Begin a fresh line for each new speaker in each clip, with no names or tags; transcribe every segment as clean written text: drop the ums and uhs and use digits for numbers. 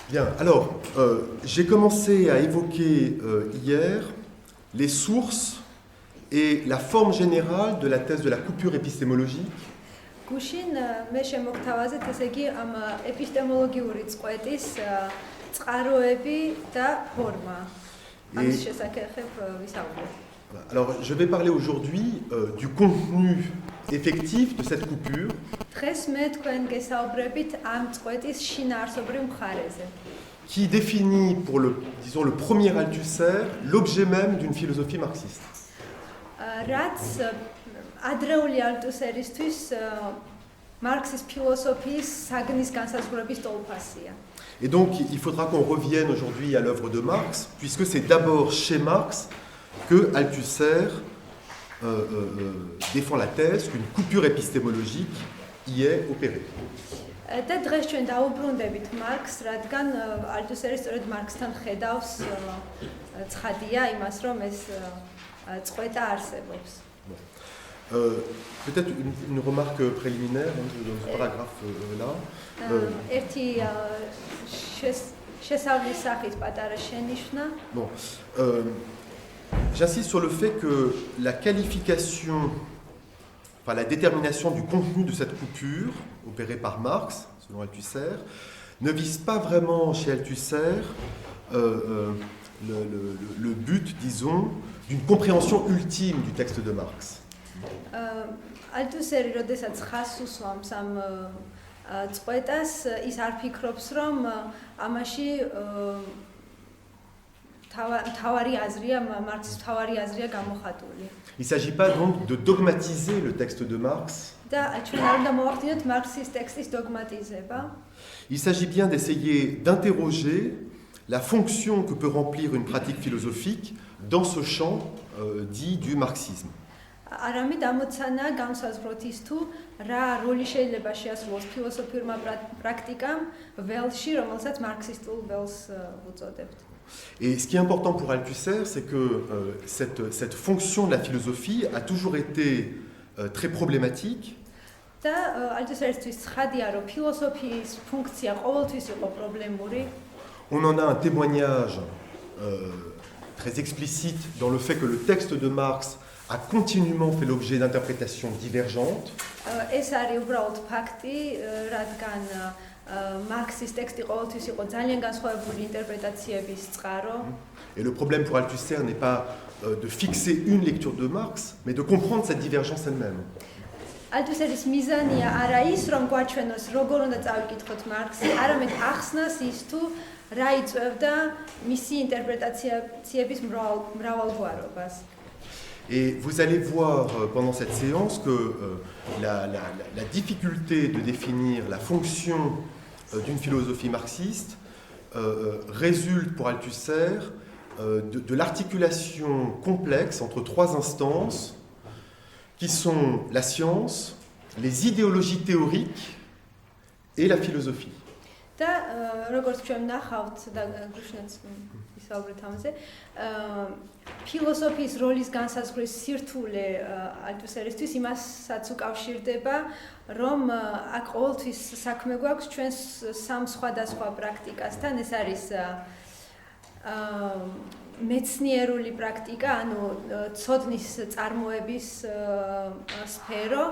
Bien, alors, j'ai commencé à évoquer hier les sources et la forme générale de la thèse de la coupure épistémologique.
გუშინ მე შემოგთავაზეთ, ესე იგი, ამ ეპისტემოლოგიური წყვეტის წყაროები და ფორმა. ამის შესახებ ვისაუბრებ.
Alors, je vais parler aujourd'hui du contenu effectif de cette coupure.
დღეს მე თქვენ გესაუბრებით ამ წყვეტის შინაარსობრივ მხარეზე.
Qui définit pour disons, le premier Althusser l'objet même d'une philosophie marxiste.
რაც ადრეული ალტუსერისთვის მარქსის ფილოსოფიის საგნის განსაზღვრების ტოლფასია.
Et donc, il faudra qu'on revienne aujourd'hui à l'œuvre de Marx, puisque c'est d'abord chez Marx que Althusser défend la thèse qu'une coupure épistémologique y est opérée.
და დღეს ჩვენ დაუბრუნდებით მარქსს, რადგან ალტუსერი სწორედ მარქსთან ხედავს ცხადია იმას, რომ ეს წყვეტა არსებობს.
Peut-être une remarque préliminaire dans ce paragraphe-là.
ერთი შესავლის სახით პატარა შენიშვნა.
Bon, j'insiste sur le fait que la qualification, enfin la détermination du contenu de cette coupure opérée par Marx, selon Althusser, ne vise pas vraiment chez Althusser le but, disons, d'une compréhension ultime du texte de Marx.
ალტუსერი, როდესაც ხას უსვამს ამ წყვეტას, ის არ ფიქრობს, რომ ამაში თავარი აზრია, მარქსის თავარი აზრია გამოხატული.
Il ne s'agit pas donc de dogmatiser le texte de Marx.
და ჩვენ არ უნდა მოვახდინოთ მარქსის ტექსტის დოგმატიზება.
Il s'agit bien d'essayer d'interroger la fonction que peut remplir une pratique philosophique dans ce champ dit du marxisme.
არამედ ამოცანა განსაზღვროთ ის თუ რა როლი შეიძლება შეასრულოს ფილოსოფიურმა პრაქტიკამ ველში, რომელსაც მარქსისტულ ველს ვუწოდებთ.
Et ce qui est important pour Althusser, c'est que cette fonction de la philosophie a toujours été très problématique.
და ალტუსერისთვის ცხადია, რომ ფილოსოფიის ფუნქცია ყოველთვის იყო პრობლემური.
On en a un témoignage très explicite dans le fait que le texte de Marx a continuellement fait l'objet d'interprétations divergentes.
ეს არის უბრალოდ ფაქტი, რადგან მარქსის ტექსტი ყოველთვის იყო ძალიან განსხვავებული ინტერპრეტაციების წყარო.
Et le problème pour Althusser n'est pas de fixer une lecture de Marx, mais de comprendre cette divergence elle-même.
ალტუსერის მიზანია არა ის, რომ გვაჩვენოს როგორ უნდა წავიკითხოთ მარქსი, არამედ ახსნას ის თუ რა იწვევდა მისი ინტერპრეტაციების მრავალგვარობას.
Et vous allez voir pendant cette séance que la difficulté de définir la fonction d'une philosophie marxiste résulte pour Althusser de l'articulation complexe entre trois instances qui sont la science, les idéologies théoriques et la philosophie.
და როგორც ჩვენ ნახავთ და გუშინაც ვისაუბრეთ ამაზე, ფილოსოფიის როლის განსაზღვრის სირთულე ალტუსერისთვის იმასაც უკავშირდება, რომ აქ ყოველთვის საქმე გვაქვს ჩვენს სამ სხვადასხვა პრაქტიკასთან. ეს არის მეცნიერული პრაქტიკა, ანუ ცოდნის წარმოების სფერო,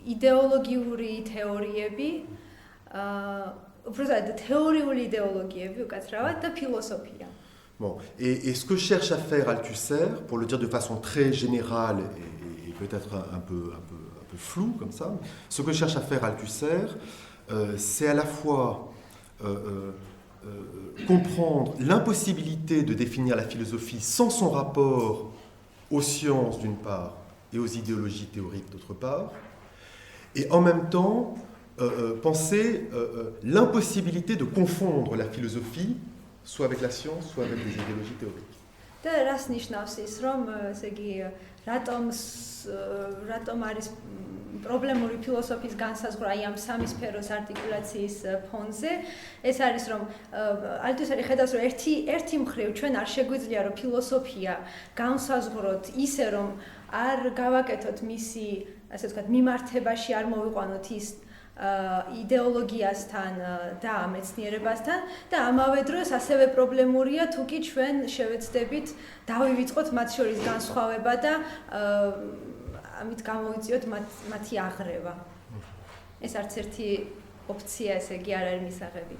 იდეოლოგიური თეორიები, უბრალოდ თეორიული იდეოლოგიები უკაცრავად და ფილოსოფია.
Bon, et ce que cherche à faire Althusser, pour le dire de façon très générale et peut-être un peu flou comme ça, ce que cherche à faire Althusser, c'est à la fois comprendre l'impossibilité de définir la philosophie sans son rapport aux sciences d'une part et aux idéologies théoriques d'autre part, et en même temps penser l'impossibilité de confondre la philosophie soit avec la science, soit avec les idéologies théoriques.
და რას ნიშნავს ის, რომ ესე იგი რატომ არის პრობლემური ფილოსოფიის განსაზღვრა აი ამ სამი სფეროს არტიკულაციის ფონზე? ეს არის რომ ალტუსერი ხედავს, რომ ერთი მხრივ ჩვენ არ შეგვიძლია რომ ფილოსოფია განსაზღვროთ ისე რომ არ გავაკეთოთ მისი, ასე ვთქვათ, მიმართებაში არ მოვიყვანოთ ის იდეოლოგიასთან და მეცნიერებასთან და ამავე დროს ასევე პრობლემურია თუ კი ჩვენ შევეცდებით დავივიწყოთ მათ შორის განსხვავება და ამით გამოვიწიოთ მათი აღრევა. ეს არც ერთი opция, ესე იგი არ არის მისაღები.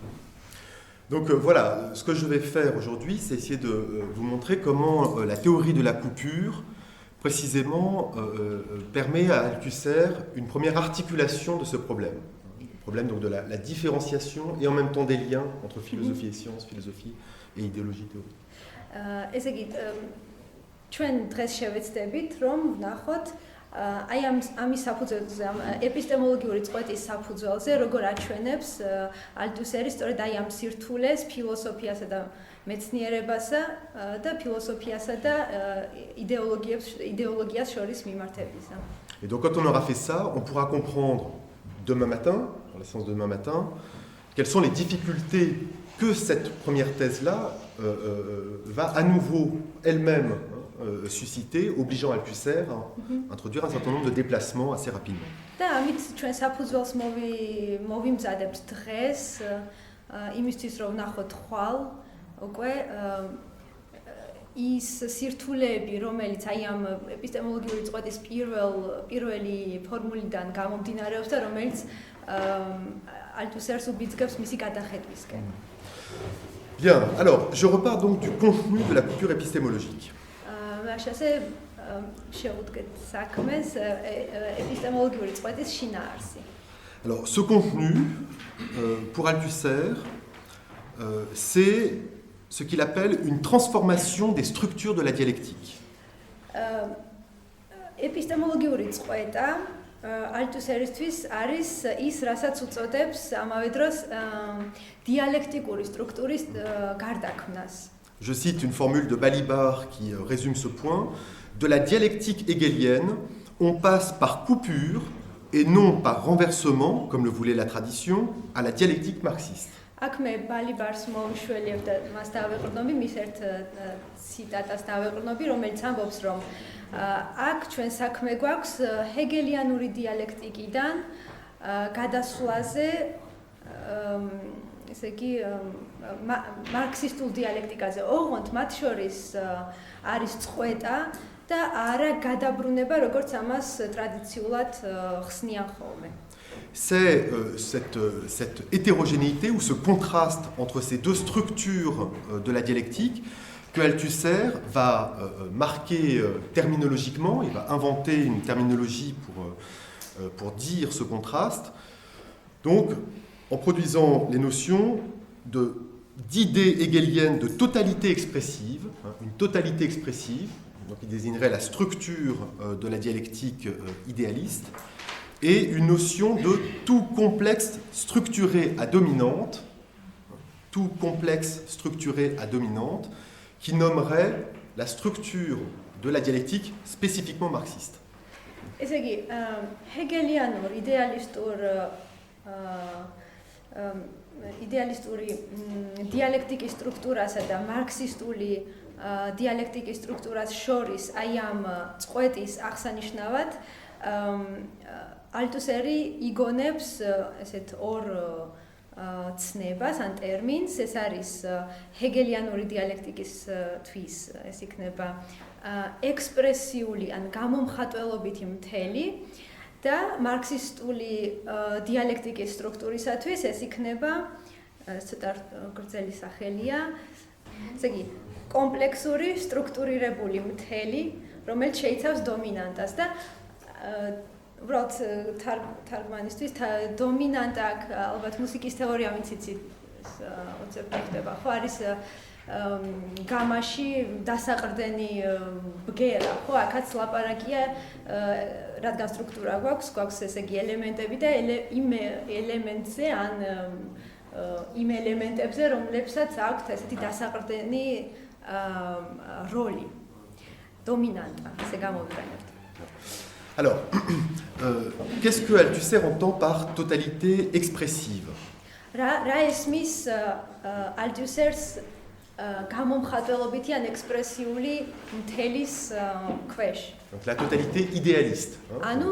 Donc voilà, ce que je vais faire aujourd'hui, c'est essayer de vous montrer comment la théorie de la coupure, précisément, permet à Althusser une première articulation de ce problème. Le problème donc, de la différenciation et en même temps des liens entre philosophie et science, philosophie et idéologie théorique.
ესე იგი, ჩვენ დღეს შევეცდებით, რომ ვნახოთ აი ამის საფუძველზე, ეპისტემოლოგიური წყვეტის საფუძველზე, როგორ აჩვენებს ალთუსერი სწორედ აი ამ სირთულეს ფილოსოფიასა და მეცნიერებასა და ფილოსოფიასა და იდეოლოგიას შორის მიმართებისა.
Et donc quand on aura fait ça, on pourra comprendre demain matin, dans la séance de demain matin, quelles sont les difficultés que cette première thèse-là va à nouveau elle-même susciter, obligeant Althusser à introduire un certain nombre de déplacements assez rapidement.
და ამით ჩვენ საფუძველს მოვიმზადებთ დღეს იმისთვის რომ ვნახოთ ხვალ უკვე ის სირთულეები რომელიც აი ამ ეპისტემოლოგიური წყვეტის პირველი ფორმულიდან გამომდინარეობს და რომელიც Althusser's უბიძგებს მისი გადახედვისკენ.
Bien, alors je repars donc du contenu de la coupure épistémologique.
მაშასე შევუდგეთ საქმეს ეპისტემოლოგიური წყვეტის შინაარსი.
Alors ce contenu pour Althusser c'est ce qu'il appelle une transformation des structures de la dialectique.
ეპისტემოლოგიური წყვეტა Althusserისთვის არის ის, რასაც უწოდებს ამავე დროს დიალექტიკური სტრუქტურის გარდაქმნას.
Je cite une formule de Balibar qui résume ce point. De la dialectique hegelienne, on passe par coupure et non par renversement, comme le voulait la tradition, à la dialectique marxiste.
აქ მე ბალიბარს მოვიშველებ და მას დავეყრდნობი, მის ერთ ციტატას დავეყრდნობი, რომელიც ამბობს, რომ აქ ჩვენ საქმე გვაქვს ჰეგელიანური დიალექტიკიდან გადასვლაზე ესე იგი მარქსისტულ დიალექტიკაზე. ოღონდ მათ შორის არის წყვეტა და არა გადაბრუნება, როგორც ამას ტრადიციულად ხსნიან ხოლმე.
C'est cette hétérogénéité ou ce contraste entre ces deux structures de la dialectique que Althusser va marquer terminologiquement. Il va inventer une terminologie pour dire ce contraste. Donc, en produisant les notions d'idées hegeliennes de totalité expressive, une totalité expressive, donc il désignerait la structure de la dialectique idéaliste, et une notion de tout complexe structuré à dominante, qui nommerait la structure de la dialectique spécifiquement marxiste.
ესე იგი, ჰეგელიანურ იდეალისტური დიალექტიკის სტრუქტურასა და მარქსისტული დიალექტიკის სტრუქტურას შორის აი ამ წყვეტის აღსანიშნავად Althusser იგონებს ესეთ ორ ცნებას ან ტერმინს, ეს არის ჰეგელიანური დიალექტიკისთვის, ეს იქნება ექსპრესიული ან გამომხატველობითი მთელი და მარქსისტული დიალექტიკის სტრუქტურისათვის ეს იქნება ცოტა გრძელი სახელია, ესე იგი კომპლექსური სტრუქტურირებული მთელი, რომელიც შეიცავს დომინანტას და უბრალოდ თარგმანისთვის დომინანტა აქ ალბათ მუსიკის თეორია ვიცით უცებ ხდება ხო არის გამაში დასაყრდენი ბგერა ხო აქაც ლაპარაკია რადგან სტრუქტურა გვაქვს ესე იგი ელემენტები და იმ ელემენტზე ან იმ ელემენტებზე რომლებსაც აქვთ ესეთი დასაყრდენი როლი დომინანტა ესე გამოვიყენებთ.
Alors, qu'est-ce que Althusser entend par totalité expressive?
Რა ესმის Althusser's გამომხატველობითი ან ექსპრესიული მთელის ქვეშ?
Donc la totalité idéaliste.
ანუ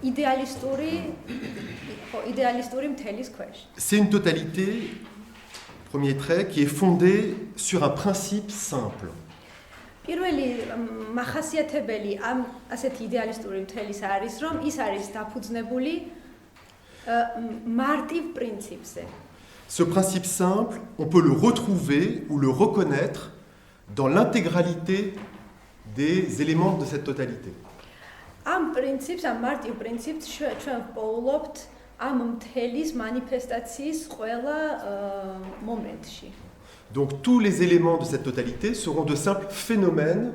იდეალისტური მთელის ქვეშ.
C'est une totalité, premier trait, qui est fondée sur un principe simple.
პირველი მახასიათებელი ამ ასეთი იდეალისტური მთელის არის, რომ ის არის დაფუძნებული მარტივ პრინციპზე.
Ce principe simple, on peut le retrouver ou le reconnaître dans l'intégralité des éléments de cette totalité.
Am პრინციპს, am მარტივ პრინციპს ჩვენ ვპოულობთ ამ მთელის მანიფესტაციის ყველა მომენტში.
Donc tous les éléments de cette totalité seront de simples phénomènes,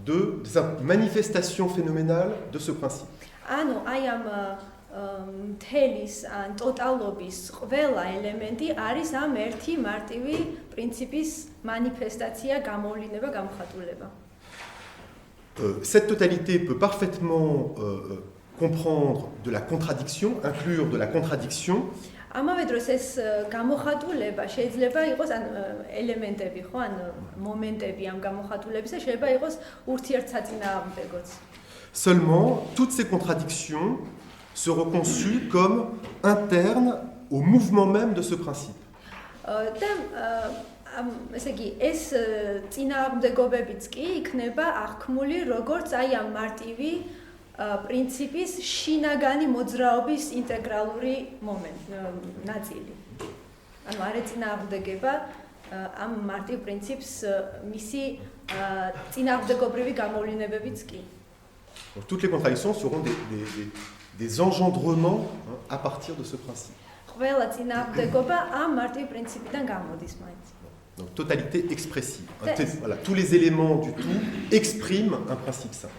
de simples manifestations phénoménales de ce principe.
ანუ აი ამ მთელის ან ტოტალობის ყველა ელემენტი არის ამ ერთი მარტივი პრინციპის მანიფესტაცია, გამოვლინება, გამოხატულება.
Cette totalité peut parfaitement comprendre de la contradiction, inclure de la contradiction.
ამავე დროს ეს გამოხატულება შეიძლება იყოს ან ელემენტები, ხო, ან მომენტები ამ გამოხატულებისა შეიძლება იყოს ურთიერთსაწინააღმდეგოც.
Seulement, toutes ces contradictions seront conçues comme internes au mouvement même de ce principe.
ესე იგი, ეს წინააღმდეგობებიც კი იქნება აღქმული როგორც აი ამ მარტივი პრინციპის შინაგანი მოძრაობის ინტეგრალური ნაწილი. ანუ არ ეწინააღმდეგება ამ მარტივ პრინციპს მისი წინააღმდეგობრივი გამოვლინებებიც კი.
Donc, toutes les contradictions seront des engendrements à partir de ce principe.
ყველა წინააღმდეგობა ამ მარტივ პრინციპიდან გამოდის მაინც.
Donc totalité expressive. Voilà, tous les éléments du tout expriment un principe simple.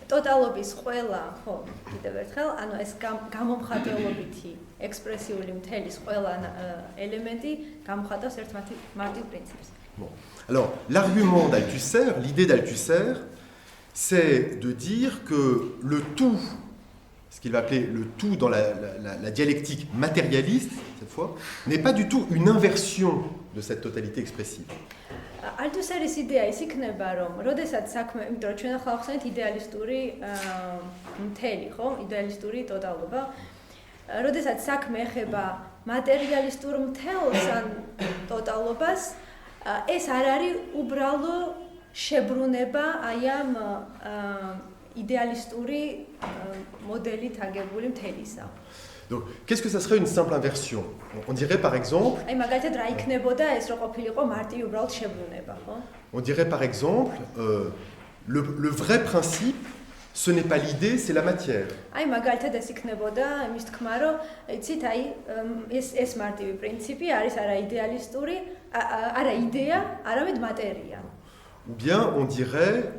ტოტალობის ყველა, ხო, კიდევ ერთხელ, ანუ ეს გამომხატველობითი ექსპრესიული მთელის ყველა ელემენტი გამოხატავს ერთ მარტივ პრინციპს.
Bon. Alors, l'argument d'Althusser, l'idée d'Althusser, c'est de dire que le tout, ce qu'il va appeler le tout dans la dialectique matérialiste, cette fois, n'est pas du tout une inversion de cette totalité expressive.
ალთუსერის იდეა ის იქნება, რომ როდესაც საქმე, იმიტომ რომ ჩვენ ახლა ახსენეთ იდეალისტური მთელი, ხო, იდეალისტური ტოტალობა, როდესაც საქმე ეხება მატერიალისტურ მთელს ან ტოტალობას, ეს არ არის უბრალო შებრუნება აი ამ იდეალისტური მოდელით აგებული მთელისა.
Donc, qu'est-ce que ça serait une simple inversion? On dirait par exemple... On dirait par exemple, le vrai principe, ce n'est pas l'idée, c'est la matière. Ou bien on dirait,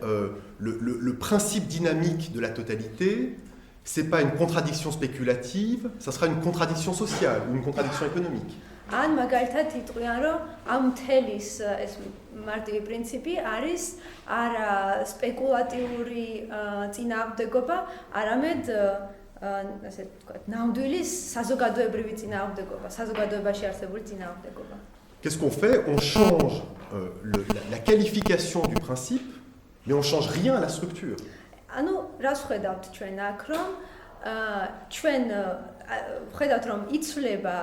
le principe dynamique de la totalité, ce n'est pas une contradiction spéculative, ça sera une contradiction sociale ou une contradiction économique.
ან მაგალითად იტყვიან, რომ ამ თელის ეს მარტივი პრინციპი არის არა სპეკულატიური წინააღმდეგობა, არამედ ასე ვთქვათ, ნამდვილის საზოგადოებრივი წინააღმდეგობა, საზოგადოებაში არსებული წინააღმდეგობა.
Qu'est-ce qu'on fait? On change la qualification du principe, mais on ne change rien à la structure.
ანუ რას ხედავთ ჩვენ აქ, რომ ჩვენ ხედავთ, რომ იცვლება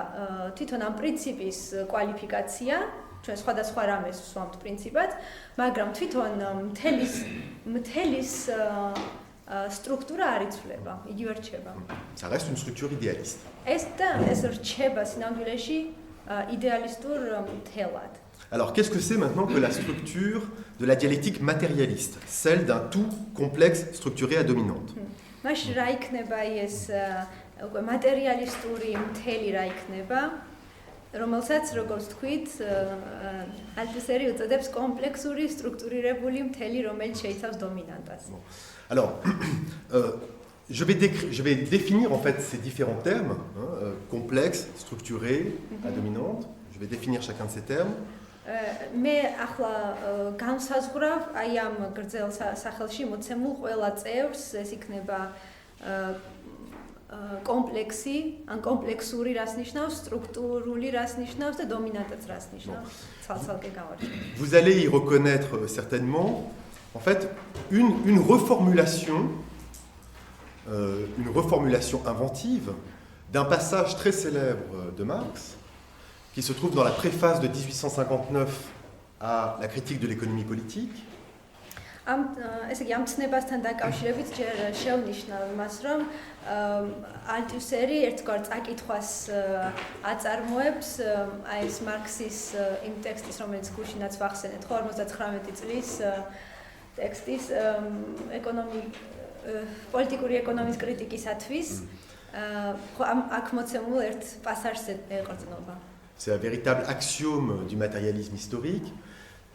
თვითონ ამ პრინციპის კვალიფიკაცია, ჩვენ სხვადასხვა რამეს ვსვამთ პრინციპად, მაგრამ თვითონ მთელის სტრუქტურა არ იცვლება, იგივე რჩება.
Ça reste une structure idéaliste.
ეს რჩება სინამდვილეში idéalistურ მთელად.
Alors, qu'est-ce que c'est maintenant que la structure de la dialectique matérialiste, celle d'un tout complexe structuré à dominante?
მაშინ რა იქნება ეს უკვე მატერიალისტური მთელი რა იქნება, რომელსაც როგორც თქვით, ალთუსერი უწოდებს კომპლექსური სტრუქტურირებული მთელი, რომელიც შეიცავს დომინანტას.
Alors, je vais définir en fait ces différents termes, complexe, structuré, à dominante. Je vais définir chacun de ces termes.
მე ახლა განსაზღვრავ აი ამ გრძელ სახელში მოცემულ ყველა წევრს, ეს იქნება კომპლექსი, ან კომპლექსური რას ნიშნავს, სტრუქტურული რას ნიშნავს და დომინანტაც რას ნიშნავს. ცალ-ცალკე გავარჩევ.
Vous allez y reconnaître certainement en fait une reformulation une reformulation inventive d'un passage très célèbre de Marx, qui se trouve dans la préface de 1859 à la critique de l'économie politique.
ესე იგი ამ ცნებასთან დაკავშირებით ჯერ შევნიშნავ იმას, რომ ალტუსერი ერთგვარ წაკითხვას აწარმოებს აი ეს მარქსის იმ ტექსტის, რომელიც გუშინაც ვახსენეთ, 59 წლის ტექსტის პოლიტიკური ეკონომის კრიტიკისათვის, ხო აქ მოცემულ ერთ პასაჟზე ეყრდნობა.
C'est un véritable axiome du matérialisme historique.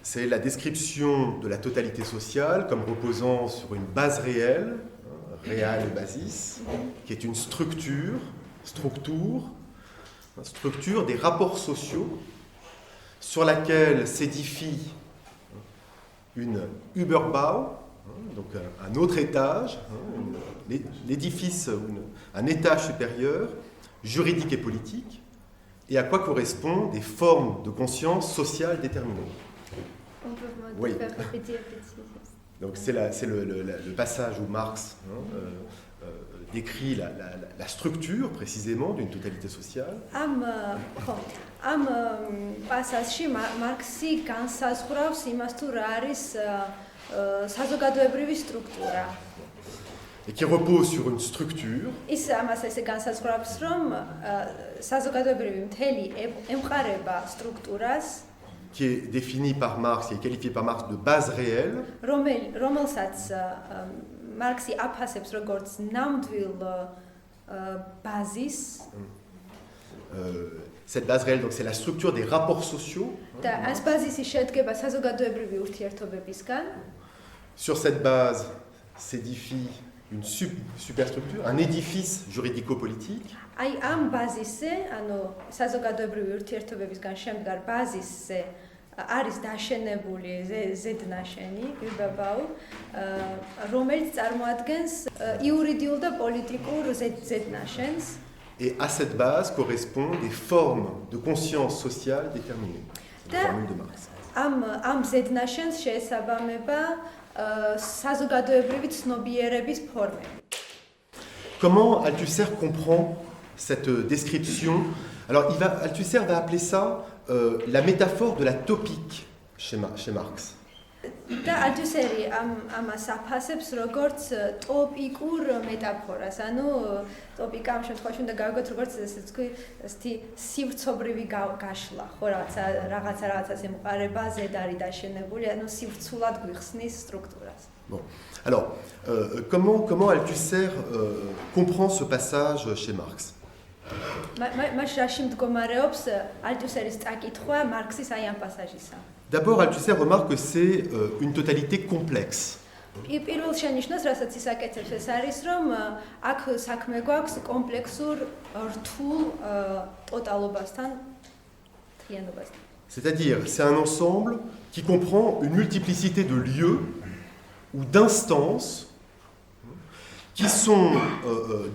C'est la description de la totalité sociale comme reposant sur une base réelle, réelle et basis, qui est une structure des rapports sociaux sur laquelle s'édifie une Überbau, donc un autre étage, l'édifice, un étage supérieur, juridique et politique, et à quoi correspondent des formes de conscience sociale déterminées. Oui. Donc c'est le passage où Marx décrit la structure précisément d'une totalité sociale.
Am პასაჟში მარქსი განსაზღვრავს იმას, თუ რა არის საზოგადოებრივი სტრუქტურა.
Et qui repose sur une structure.
ის ამას ესე განსაზღვრავს, რომ საზოგადოებრივი მთელი ემყარება სტრუქტურას,
qui est définie par Marx, qui est qualifiée par Marx de base réelle.
რომელსაც მარქსი აფასებს როგორც ნამდვილ ბაზის.
Cette base réelle, donc c'est la structure des rapports sociaux.
და ეს ბაზისი შედგება საზოგადოებრივი ურთიერთობებისგან.
Sur cette base s'édifie une superstructure, un édifice juridico-politique.
Ai am bazise, ano საზოგადოებრივი ურთიერთობებისგან შემდგარ ბაზისზე არის დაშენებული ზედნაშენი, Überbau, რომელიც წარმოადგენს იურიდიულ და პოლიტიკურ ზედნაშენს.
Et à cette base correspondent des formes de conscience sociale déterminées. C'est la formule de Marx.
Am ზედნაშენს შეესაბამება საზოგადოებრივი ცნობიერების ფორმები.
Comment Althusser comprend cette description? Alors Althusser va appeler ça la métaphore de la topique chez Marx.
და ალთუსერი ამას აფასებს როგორც ტოპიკურ მეტაფორას. ანუ ტოპიკა ამ შემთხვევაში უნდა გავიგოთ როგორც ესე თქვი, ესეთი სივრცობრივი გაშლა, ხო, რაღაცა ემყარებაზე არის დაშენებული, ანუ სივრცულად გვიხსნის სტრუქტურას.
Bon. Alors, comment Althusser comprend ce passage chez Marx?
მას რაში მდგომარეობს ალთუსერის წაკითხვა მარქსის აი ამ პასაჟისა?
D'abord, Althusser remarque que c'est une totalité complexe.
პირველ შენიშვნას, რასაც ის აკეთებს, ეს არის, რომ აქ საქმე გვაქვს კომპლექსურ რთულ ტოტალობასთან, მთლიანობასთან.
C'est-à-dire, c'est un ensemble qui comprend une multiplicité de lieux ou d'instances qui sont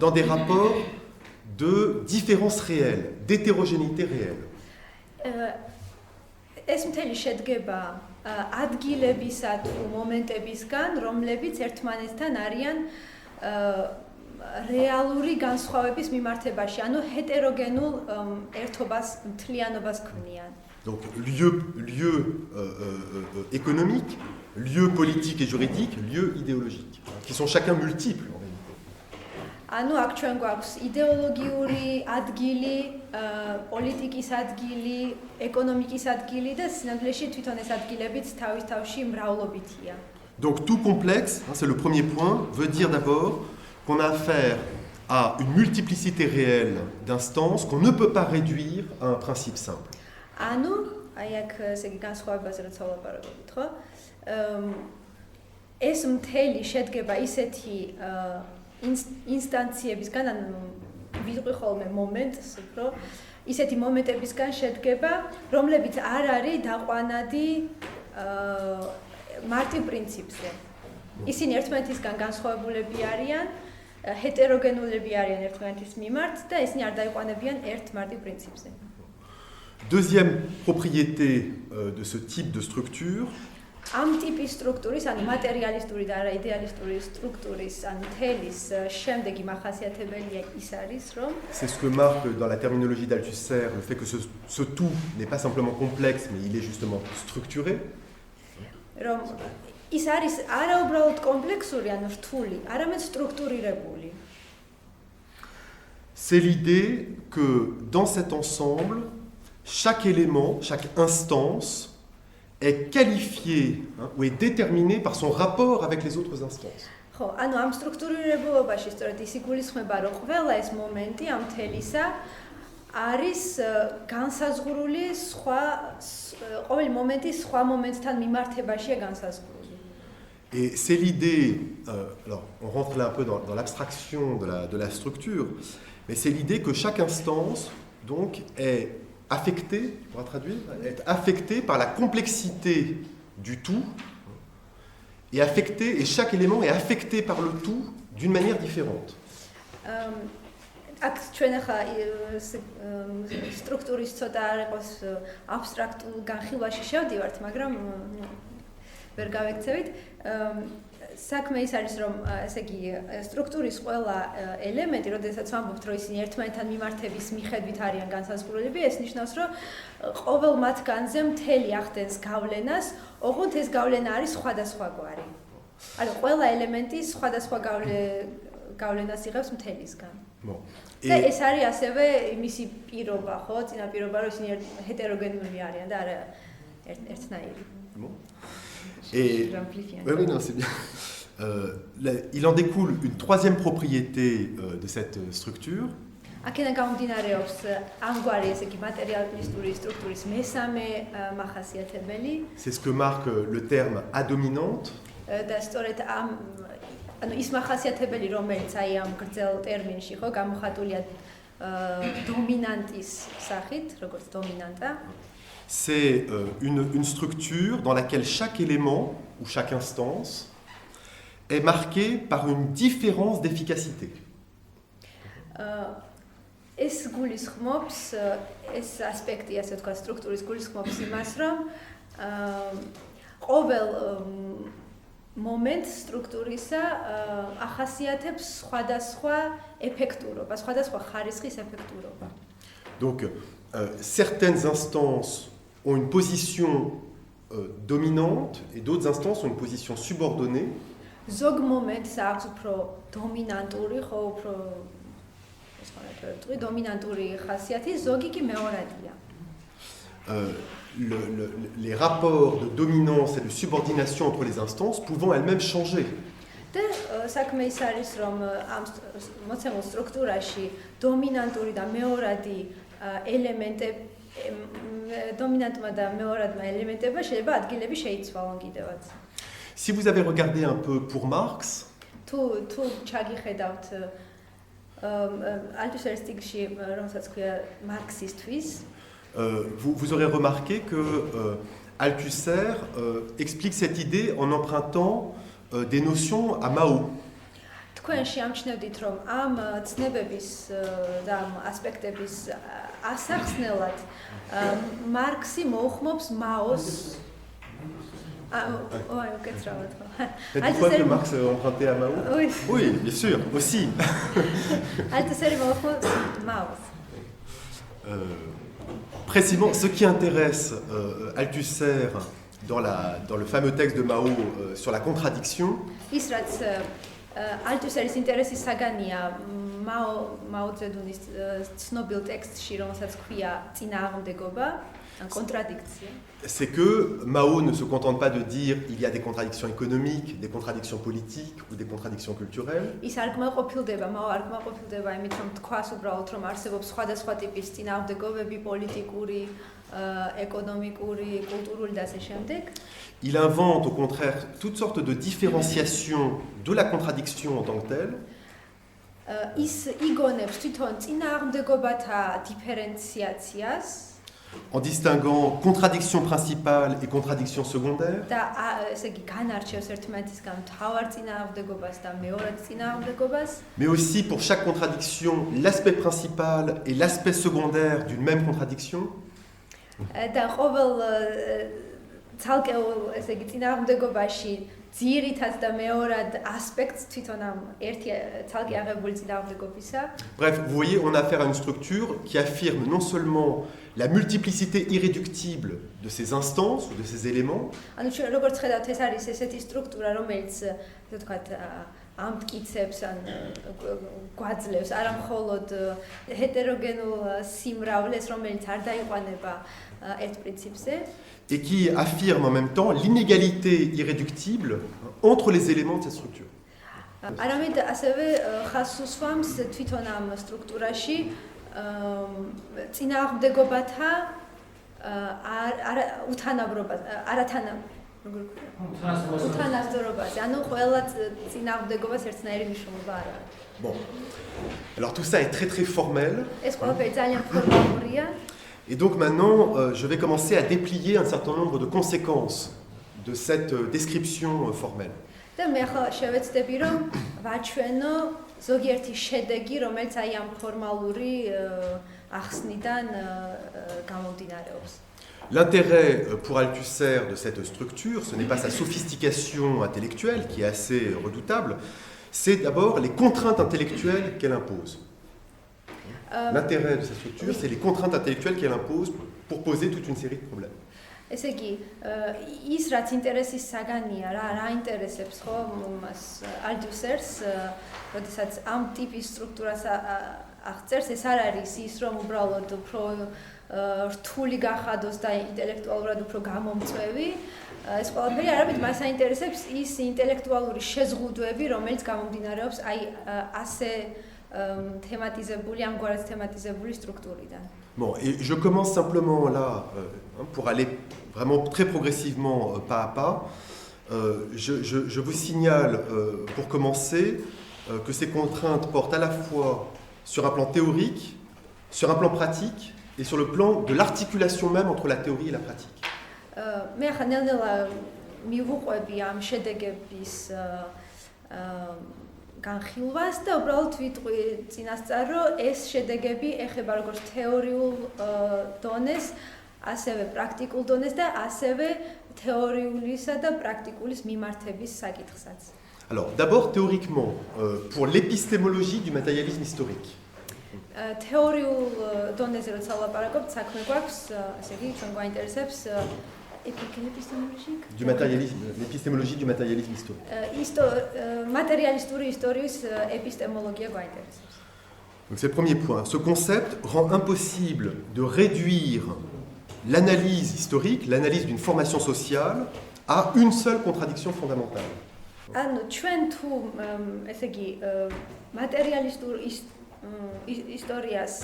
dans des rapports de différence réelle, d'hétérogénéité réelle.
ეს მთელი შედგება ადგილებისა თუ მომენტებისგან, რომლებიც ერთმანეთთან არიან რეალური განსხვავების მიმართებაში, ანუ ჰეტეროგენულ ერთობას, მთლიანობას ქმნიან.
Donc lieu économique, lieu politique et juridique, lieu idéologique, qui sont chacun multiples.
ანუ აქ ჩვენ გვაქვს იდეოლოგიური ადგილი, პოლიტიკის ადგილი, ეკონომიკის ადგილი და სინამდვილეში თვითონ ეს ადგილებიც თავის-თავში მრავლობითია.
Donc tout complexe, c'est le premier point, veut dire d'abord qu'on a affaire à une multiplicité réelle d'instances qu'on ne peut pas réduire à un principe simple.
ანუ აი აქ ესე იგი განსხვავებაზე რაც ვაპარაკობთ, ხო? ეს მთელი შედგება ისეთი ინსტანციებისგან, ანუ ვიტყვი ხოლმე მომენტს, უფრო ისეთი მომენტებისგან შედგება, რომლებიც არ არის დაყვანადი მარტივ პრინციპზე. ისინი ერთმანეთისგან განსხვავებულები არიან, ჰეტეროგენულები არიან ერთმანეთის მიმართ და ისინი არ დაიყვანებიან ერთ მარტივ პრინციპზე.
Deuxième propriété de ce type de structure,
ამ ტიპის სტრუქტურის, ანუ მატერიალისტური და არა იდეალისტური სტრუქტურის, ანუ თელის შემდეგი მახასიათებელია ის არის, რომ
c'est ce que marque dans la terminologie d'Althusser le fait que ce tout n'est pas simplement complexe, mais il est justement structuré.
რომ ის არის არა უბრალოდ კომპლექსური, ანუ რთული, არამედ სტრუქტურირებული.
C'est l'idée que dans cet ensemble, chaque élément, chaque instance est qualifié ou est déterminé par son rapport avec les autres instances.
ხო, ანუ ამ სტრუქტურირებულობაში სწორედ ის იგულისხმება, რომ ყველა ეს მომენტი ამ თელისა არის განსაზღვრული სხვა ყოველი მომენტი სხვა მომენტთან მიმართებაშია განსაზღვრული.
Et c'est l'idée, alors on rentre là un peu dans l'abstraction de la structure, mais c'est l'idée que chaque instance donc est affectée, on va traduire, est affectée par la complexité du tout, et chaque élément est affecté par le tout d'une manière différente.
აქ ჩვენ ახლა სტრუქტურის ცოტა არ იყოს აბსტრაქტულ განხილვაში შევდივართ, მაგრამ ვერ გავექცევით. საქმე ის არის, რომ ესე იგი სტრუქტურის ყველა ელემენტი, როდესაც ვამბობთ, რომ ისინი ერთმანეთთან მიმართების მიხედვით არიან განსაზღვრულები, ეს ნიშნავს, რომ ყოველ მათგანზე მთელი ახდენს გავლენას, ოღონდ ეს გავლენა არის სხვადასხვაგვარი. ანუ ყველა ელემენტი სხვადასხვა გავლენას იღებს მთელისგან. და ეს არის ასევე მისი პირობა, ხო, წინაპირობა, რომ ისინი ჰეტეროგენული არიან და არა ერთნაირი.
Et oui, non, c'est bien. Il en découle une troisième propriété de cette structure.
აქედან გამომდინარეობს ამგვარი ესე იგი მატერიალისტური სტრუქტურის მესამე მახასიათებელი.
C'est ce que marque le terme à dominante.
და სწორედ ანუ ის მახასიათებელი, რომელიც აი ამ გრძელ ტერმინში ხო გამოხატულია დომინანტის სახით, როგორც დომინანტა.
C'est une structure dans laquelle chaque élément ou chaque instance est marqué par une différence d'efficacité.
ეს გულისხმობს ეს ასპექტი, ასე ვთქვათ, სტრუქტურის გულისხმობს იმას, რომ ყოველ მომენტს სტრუქტურისა ახასიათებს სხვადასხვა ეფექტურობა, სხვადასხვა ხარისხის ეფექტურობა.
Donc certaines instances ont une position dominante et d'autres instances ont une position subordonnée.
ზოგ მომენტს აქვს უფრო დომინანტური, ხო, უფრო dominanturi ხასიათი, ზოგი კი მეორადია.
Les rapports de dominance et de subordination entre les instances pouvant elles-mêmes changer.
და საქმე ის არის, რომ ამ მოცემულ სტრუქტურაში დომინანტური და მეორადი ელემენტები დომინანტმა და მეორადმა ელემენტებმა შეიძლება ადგილები შეიცვალონ კიდევაც.
Si vous avez regardé un peu pour Marx,
თუ ჩაგიხედავთ Althusser სტიგში, რომელსაც ქვია მარქსისტვის,
vous aurez remarqué que Althusser explique cette idée en empruntant des notions à Mao.
თქვენ შეამჩნევდით, რომ ამ ცნებების და ამ ასპექტების ასახსნელად მარქსი მოუხმობს მაოს.
Pourquoi que Marx empruntait à Mao? Oui, bien sûr, aussi.
Althusser mo'ukhmops maos.
Précisément, ce qui intéresse Althusser dans le fameux texte de Mao sur la contradiction,
ის რაც Althusseris ინტერესის საგანია Mao Zedongis ცნობილ ტექსტში, რომელსაც ქვია წინააღმდეგობა, contradiction.
C'est que Mao ne se contente pas de dire il y a des contradictions économiques, des contradictions politiques ou des contradictions culturelles.
ის არ კმაყოფილდება, Mao არ კმაყოფილდება იმით, რომ თქვას უბრალოდ, რომ არსებობს სხვადასხვა ტიპის წინააღმდეგობები, პოლიტიკური, ეკონომიკური, კულტურული და ასე შემდეგ.
Il invente au contraire toutes sortes de différenciations de la contradiction en tant que telle.
ის იგონებს თვითონ წინააღმდეგობათა დიფერენციაციას,
en distinguant contradiction principale et contradiction secondaire.
და ესე იგი განარჩევს ერთმანეთისგან მთავარ წინააღმდეგობას და მეორე წინააღმდეგობას.
Mais aussi pour chaque contradiction l'aspect principal et l'aspect secondaire d'une même contradiction.
და ყოველ ცალკეულ, ესე იგი, წინააღმდეგობაში ძირითად და მეორად ასპექტს თვითონ ამ ერთი ცალკე აღებული წინააღმდეგობისა.
Bref, vous voyez, on a affaire à une structure qui affirme non seulement la multiplicité irréductible de ces instances ou de ces éléments,
ანუ ჩვენ როგორც ხედავთ, ეს არის ესეთი სტრუქტურა, რომელიც ასე ვთქვათ, ამტკიცებს ან გვაძლევს არა მხოლოდ ჰეტეროგენულ სიმრავლეს, რომელიც არ დაიყვანება ერთ პრინციპზე,
et qui affirme en même temps l'inégalité irréductible entre les éléments de cette structure.
არამედ ასევე ხაზს უსვამს თვითონ ამ სტრუქტურაში წინააღმდეგობათა უთანასწორობაზე, ანუ ყველა წინააღმდეგობას ერთნაირი მნიშვნელობა არ აქვს.
Bon, alors tout ça est très très formel.
ეს ყველაფერი ძალიან ფორმალურია.
Et donc maintenant, je vais commencer à déplier un certain nombre de conséquences de cette description formelle.
და მე ახლა შევეცდები, რომ ვაჩვენო ზოგიერთი შედეგი, რომელიც აი ამ ფორმალური ახსნიდან გამომდინარეობს.
L'intérêt pour Althusser de cette structure, ce n'est pas sa sophistication intellectuelle qui est assez redoutable, c'est d'abord les contraintes intellectuelles qu'elle impose. L'intérêt de cette structure, c'est les contraintes intellectuelles qu'elle impose pour poser toute une série de problèmes.
ესე იგი, ის რაც ინტერესის საგანია, რა ინტერესებს ხო მას Althusser's, როდესაც ამ ტიპის სტრუქტურას აღწერს, ეს არ არის ის, რომ უბრალოდ უფრო რთული გახადოს და ინტელექტუალურად უფრო გამომწვევი. ეს ყველაფერი არამედ მას აინტერესებს ის ინტელექტუალური შეზღუდვები, რომელიც გამომდინარეობს აი ასე თემატიზებული, ამგვარად თემატიზებული სტრუქტურიდან.
Bon, et je commence simplement là, pour aller vraiment très progressivement pas à pas. Je vous signale, pour commencer, que ces contraintes portent à la fois sur un plan théorique, sur un plan pratique et sur le plan de l'articulation même entre la théorie et la pratique.
მე ახლა ნელ-ნელა მივუყვები ამ შედეგების განხილვას და უბრალოდ ვიტყვი წინასწარ, რომ ეს შედეგები ეხება როგორც თეორიულ დონეს, ასევე პრაქტიკულ დონეს და ასევე თეორიულისა და პრაქტიკულის მიმართების საკითხსაც.
Alors, d'abord théoriquement, pour l'épistémologie du matérialisme historique.
თეორიულ დონეზე როცა ვლაპარაკობთ, საქმე გვაქვს, ესე იგი, ჩვენ გვაინტერესებს
du matérialisme, l'épistémologie du matérialisme historique.
Matérialistური ისტორიის ეპისტემოლოგია გვაინტერესებს.
Donc c'est le premier point. Ce concept rend impossible de réduire l'analyse historique, l'analyse d'une formation sociale, à une seule contradiction fondamentale.
ანუ ჩვენ თუ ესე იგი მატერიალისტურ ისტორიას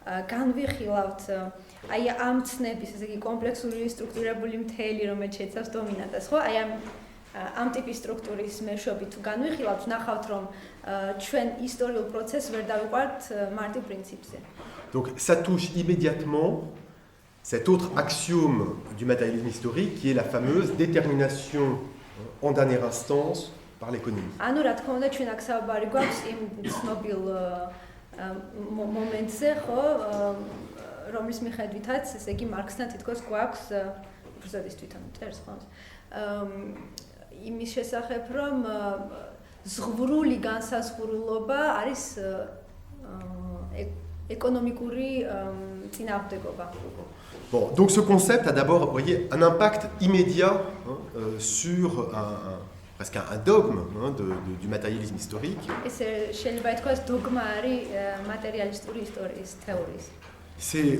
განვიხილავთ აი ამ ცნების ესე იგი კომპლექსური სტრუქტურირებული მთელი, რომელიც შეიცავს დომინანტას, ხო? აი ამ ტიპის სტრუქტურის მეშვეობით თუ განვიხილავთ, ნახავთ რომ ჩვენ ისტორიულ პროცესს ვერ დავიყვართ მარტივ პრინციპზე.
Donc ça touche immédiatement cet autre axiome du matérialisme historique qui est la fameuse détermination en dernière instance par l'économie.
ანუ რა თქმა უნდა ჩვენ აქ საუბარი გვაქვს იმ ცნობილ მომენტზე, ხო, რომლის მიხედვითაც, ესე იგი მარქსთან თითქოს გვაქვს უბრალოდ თვითონ წერს ხო? იმის შესახებ, რომ ზღვრული განსაზღვრულობა არის ეკონომიკური წინააღმდეგობა.
Bon, donc ce concept a d'abord, vous voyez, un impact immédiat sur presque un dogme du matérialisme historique. C'est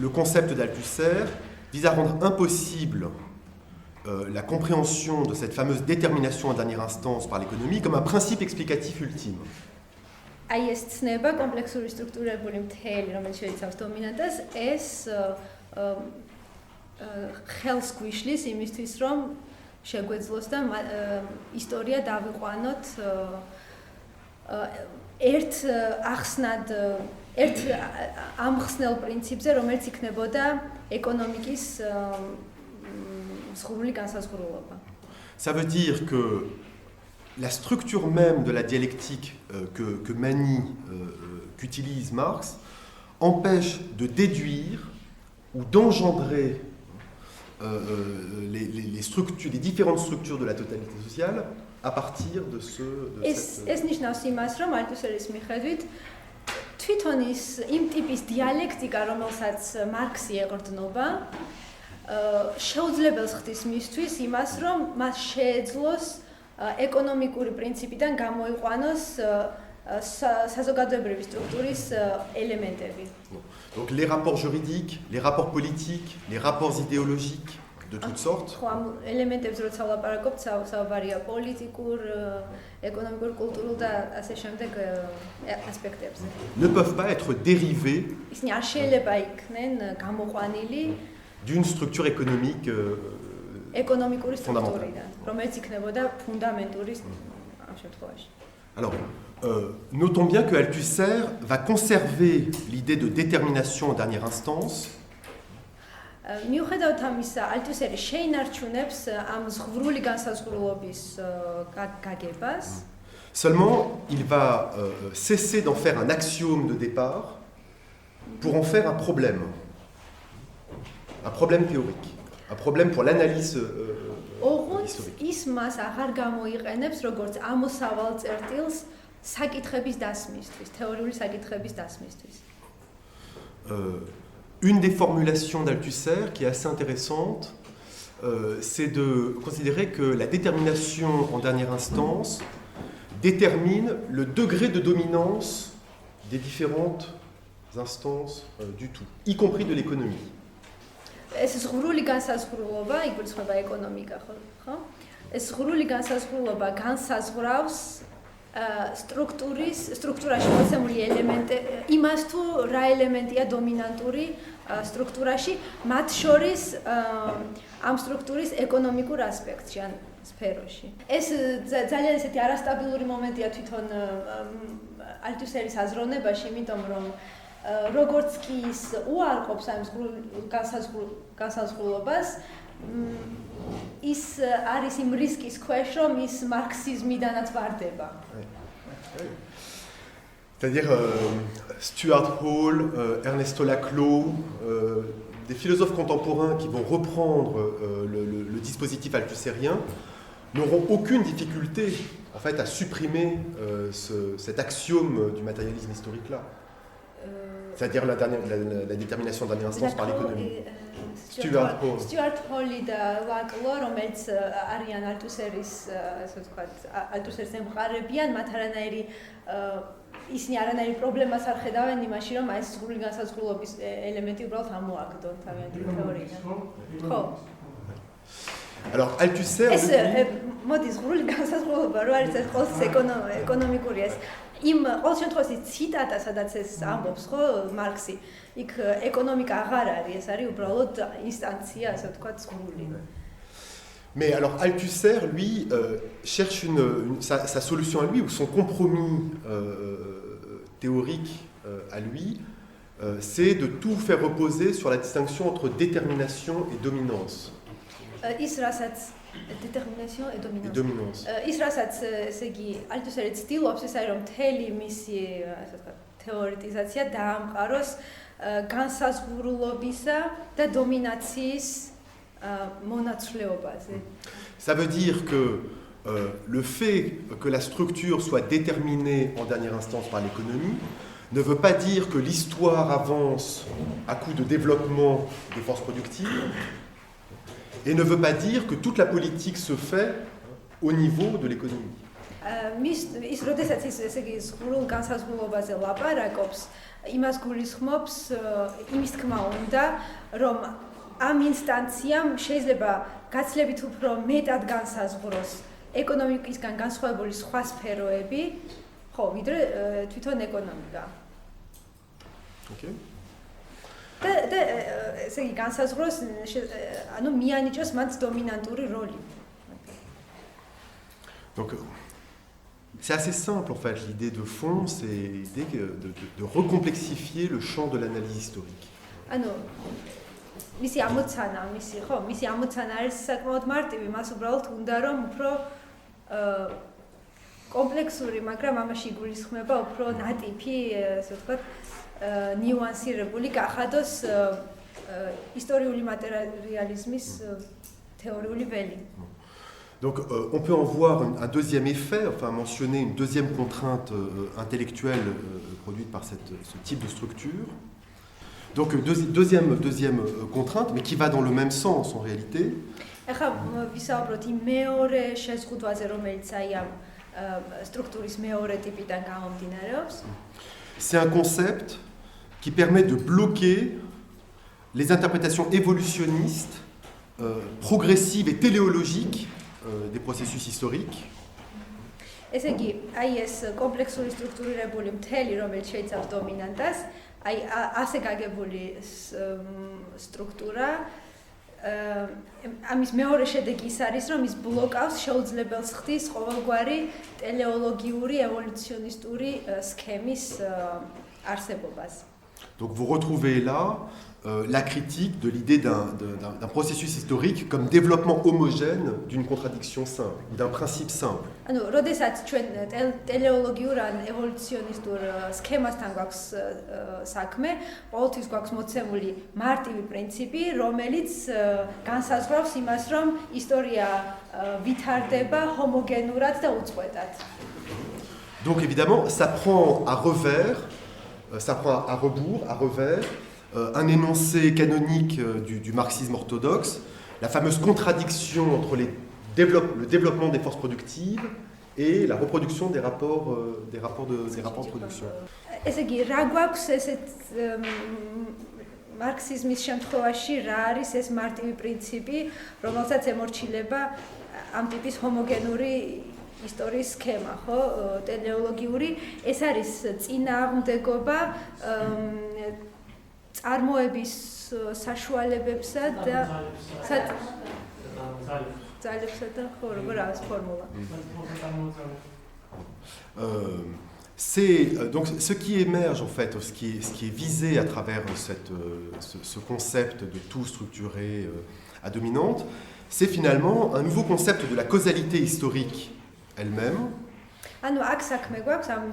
le concept d'Althusser vise à rendre impossible la compréhension de cette fameuse détermination en dernière instance par l'économie comme un principe explicatif ultime.
აი ეს ცნება კომპლექსური სტრუქტურირებული მთელი, რომელიც შეიცავს დომინანტას, ეს ხელს გვიშლის იმისთვის, რომ შეგვეძლოს და ისტორია დავიყვანოთ ერთ ახსნად, ერთ ამხსნელ პრინციპზე, რომელიც იქნებოდა ეკონომიკის ზღვრული განსაზღვრულობა.
Ça veut dire que la structure même de la dialectique que manie, qu'utilise Marx, empêche de déduire ou d'engendrer les différentes structures de la totalité sociale à partir de
ეს ნიშნავს იმას, რომ ალტუსერის მიხედვით თვითონ იმ ტიპის დიალექტიკა, რომელსაც მარქსი ეყრდნობა, შეუძლებელს ხდის მისთვის იმას, რომ მას შეეძლოს ეკონომიკური პრინციპიდან გამოიყვანოს საზოგადოებრივი სტრუქტურის ელემენტები.
Donc les rapports juridiques, les rapports politiques, les rapports idéologiques de toutes sortes.
ხო, ამ ელემენტებს როცა ვლაპარაკობთ, საუბარია პოლიტიკურ, ეკონომიკურ, კულტურულ და ასე შემდეგ ასპექტებზე.
Ne peuvent pas être dérivés
ისინი არ შეიძლება იქნენ გამოყვანილი
d'une structure économique
ეკონომიკური სტრუქტურიდან, რომელიც იქნებოდა ფუნდამენტური ამ შემთხვევაში.
Alors, notons bien que Althusser va conserver l'idée de détermination en dernière instance.
მიუხედავად ამისა, ალტუსერი შეინარჩუნებს ამ ზღვრული განსაზღვრულობის გაგებას.
Seulement, il va cesser d'en faire un axiome de départ pour en faire un problème théorique, un problème pour l'analyse historique.
ის მას აღარ გამოიყენებს როგორც ამოსავალ წერტილს საკითხების დასმისთვის, თეორიული საკითხების დასმისთვის.
Une des formulations d'Althusser qui est assez intéressante, c'est de considérer que la détermination en dernière instance détermine le degré de dominance des différentes instances du tout, y compris de l'économie.
ეს ზღვრული განსაზღვრულობა, იგულისხმება ეკონომიკა, ხო? ეს ზღვრული განსაზღვრულობა განსაზღვრავს სტრუქტურაში მოცემული ელემენტი, იმას თუ რა ელემენტია დომინანტური სტრუქტურაში, მათ შორის ამ სტრუქტურის ეკონომიკურ ასპექტში, ან სფეროში. ეს ძალიან ესეთი არასტაბილური მომენტია თვითონ ალტუსერის აზროვნებაში, იმიტომ რომ როგორც კი ის უარყოფს ამ განსაზღვრულობას, ის არის იმ რისკის ქვეშ, რომ ის მარქსიზმიდანაც ვარდება.
C'est-à-dire Stuart Hall, Ernesto Laclau, des philosophes contemporains qui vont reprendre le dispositif althusserien n'auront aucune difficulté en fait, à supprimer cet axiome du matérialisme historique-là. C'est-à-dire la détermination en dernière instance par l'économie. Stuart
Hall და ლაკლო, რომელიც არიან ალტუსერის, ასე ვთქვათ, ალტუსერის ემყარებიან, მათ არანაირი ისინი არანაირი პრობლემას არ ხედავენ იმაში, რომ აი ეს ზღვრული განსაზღვრულობის ელემენტი უბრალოდ ამოაგდონ თავიანთი თეორიიდან. ხო.
Alors Althusser
ეს მოდი ზღვრული განსაზღვრულობა რო არის ეს ყოველთვის ეკონომიკური ეს იმ ყოველ შემთხვევაში ციტატა, სადაც ეს ამბობს, ხო, მარქსი, იქ ეკონომიკა აღარ არის, ეს არის უბრალოდ ინსტანცია, ასე ვთქვათ, ზღვრული.
Mais alors Althusser, lui, cherche sa solution à lui, ou son compromis théorique à lui, c'est de tout faire reposer sur la distinction entre détermination et dominance.
Détermination et dominance. ის რასაც ესე იგი ალტუსერი ცდილობს, ეს არის რომ მთელი მისი ასე ვთქვათ თეორეტიზაცია დაამყაროს განსაზღვრულობისა და დომინაციის მონაცვლეობაზე.
Ça veut dire que le fait que la structure soit déterminée en dernière instance par l'économie ne veut pas dire que l'histoire avance à coup de développement des forces productives et ne veut pas dire que toute la politique se fait au niveau de l'économie.
ის როდესაც ის ესე იგი ზღვრულ განსაზღვრულობაზე ლაპარაკობს, იმას გულისხმობს, იმის თქმა უნდა, რომ ამ ინსტანციამ შეიძლება გაცლებით უფრო მეტად განსაზღვროს ეკონომიკისგან განსხვავებული სხვა სფეროები, ხო, ვიდრე თვითონ ეკონომიკა.
Okay.
და ესე იგი განსაზღვროს, ანუ მიანიჭოს მათ დომინანტური როლი.
Donc c'est assez simple en fait, l'idée de fond, c'est l'idée de recomplexifier le champ de l'analyse historique.
ანუ მისი ამოცანა, მისი ამოცანა არის საკმაოდ მარტივი, მას უბრალოდ უნდა რომ უფრო კომპლექსური, მაგრამ ამაში იგულისხმება უფრო ნატიფი, ასე ვთქვათ, ნიუანსირებული გახადოს ისტორიული მატერიალიზმის თეორიული ველი.
Donc on peut en voir un deuxième effet, enfin mentionner une deuxième contrainte intellectuelle produite par ce type de structure. Donc deuxième contrainte, mais qui va dans le même sens en réalité.
ახლა ვისაუბროთ იმ მეორე შეზღუდვაზე, რომელიც აი ამ სტრუქტურის მეორე ტიპიდან გამომდინარეობს.
C'est un concept qui permet de bloquer les interprétations évolutionnistes, progressives et téléologiques des processus historiques.
ესე იგი, აი ეს კომპლექსური სტრუქტურირებული მთელი, რომელიც შეიცავს დომინანტას, აი ასე გაგებული სტრუქტურა, ამის მეორე შედეგი ის არის, რომ ის ბლოკავს შეუძლებელს ხდის ყოველგვარი ტელეოლოგიური ევოლუციონისტური სქემის არსებობას.
Donc vous retrouvez là la critique de l'idée d'un processus historique comme développement homogène d'une contradiction simple, d'un principe simple.
ანუ, როდესაც ჩვენ ტელეოლოგიურ ან ევოლუციონისტურ სქემასთან გვაქვს საქმე, ყოველთვის გვაქვს მოცემული მარტივი პრინციპი, რომელიც განსაზღვრავს ημას, რომ ისტორია ვითარდება ჰომოგენურად და უწყვეტად.
Donc évidemment, ça prend à revers, ça prend à rebours, à revers, un énoncé canonique du marxisme orthodoxe, la fameuse contradiction entre le développement des forces productives et la reproduction des rapports de production.
ესე იგი, რა გვაქვს ესეთ მარქსიზმის შემთხვევაში, რა არის ეს მარტივი პრინციპი, რომელსაც ემორჩილება ამ ტიპის ჰომოგენური ისტორიის სქემა, ხო, ტელეოლოგიური, ეს არის წინააღმდეგობა წარმოების საშუალებებსა და ძალებსა და ხო, როგორ არის ფორმულა.
C'est donc ce qui émerge en fait, ce qui est visé à travers ce concept de tout structuré à dominante, c'est finalement un nouveau concept de la causalité historique elle-même.
ანუ აქ საქმე გვაქვს ამ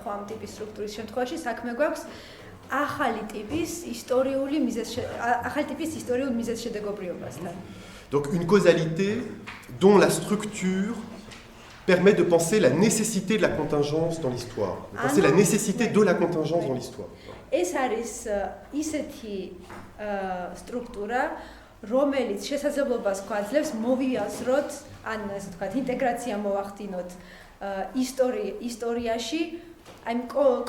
ხო ამ ტიპის სტრუქტურის შემთხვევაში საქმე გვაქვს ახალი ტიპის ისტორიული მიზეზშედეგობრიობასთან.
Donc une causalité dont la structure permet de penser la nécessité de la contingence dans l'histoire, de penser la nécessité de la contingence dans l'histoire.
ეს არის ისეთი სტრუქტურა, რომელიც შესაძლებლობას გვაძლევს მოვიაზროთ, ან ასე ვთქვათ, ინტეგრაცია მოვახდინოთ ისტორიაში, აი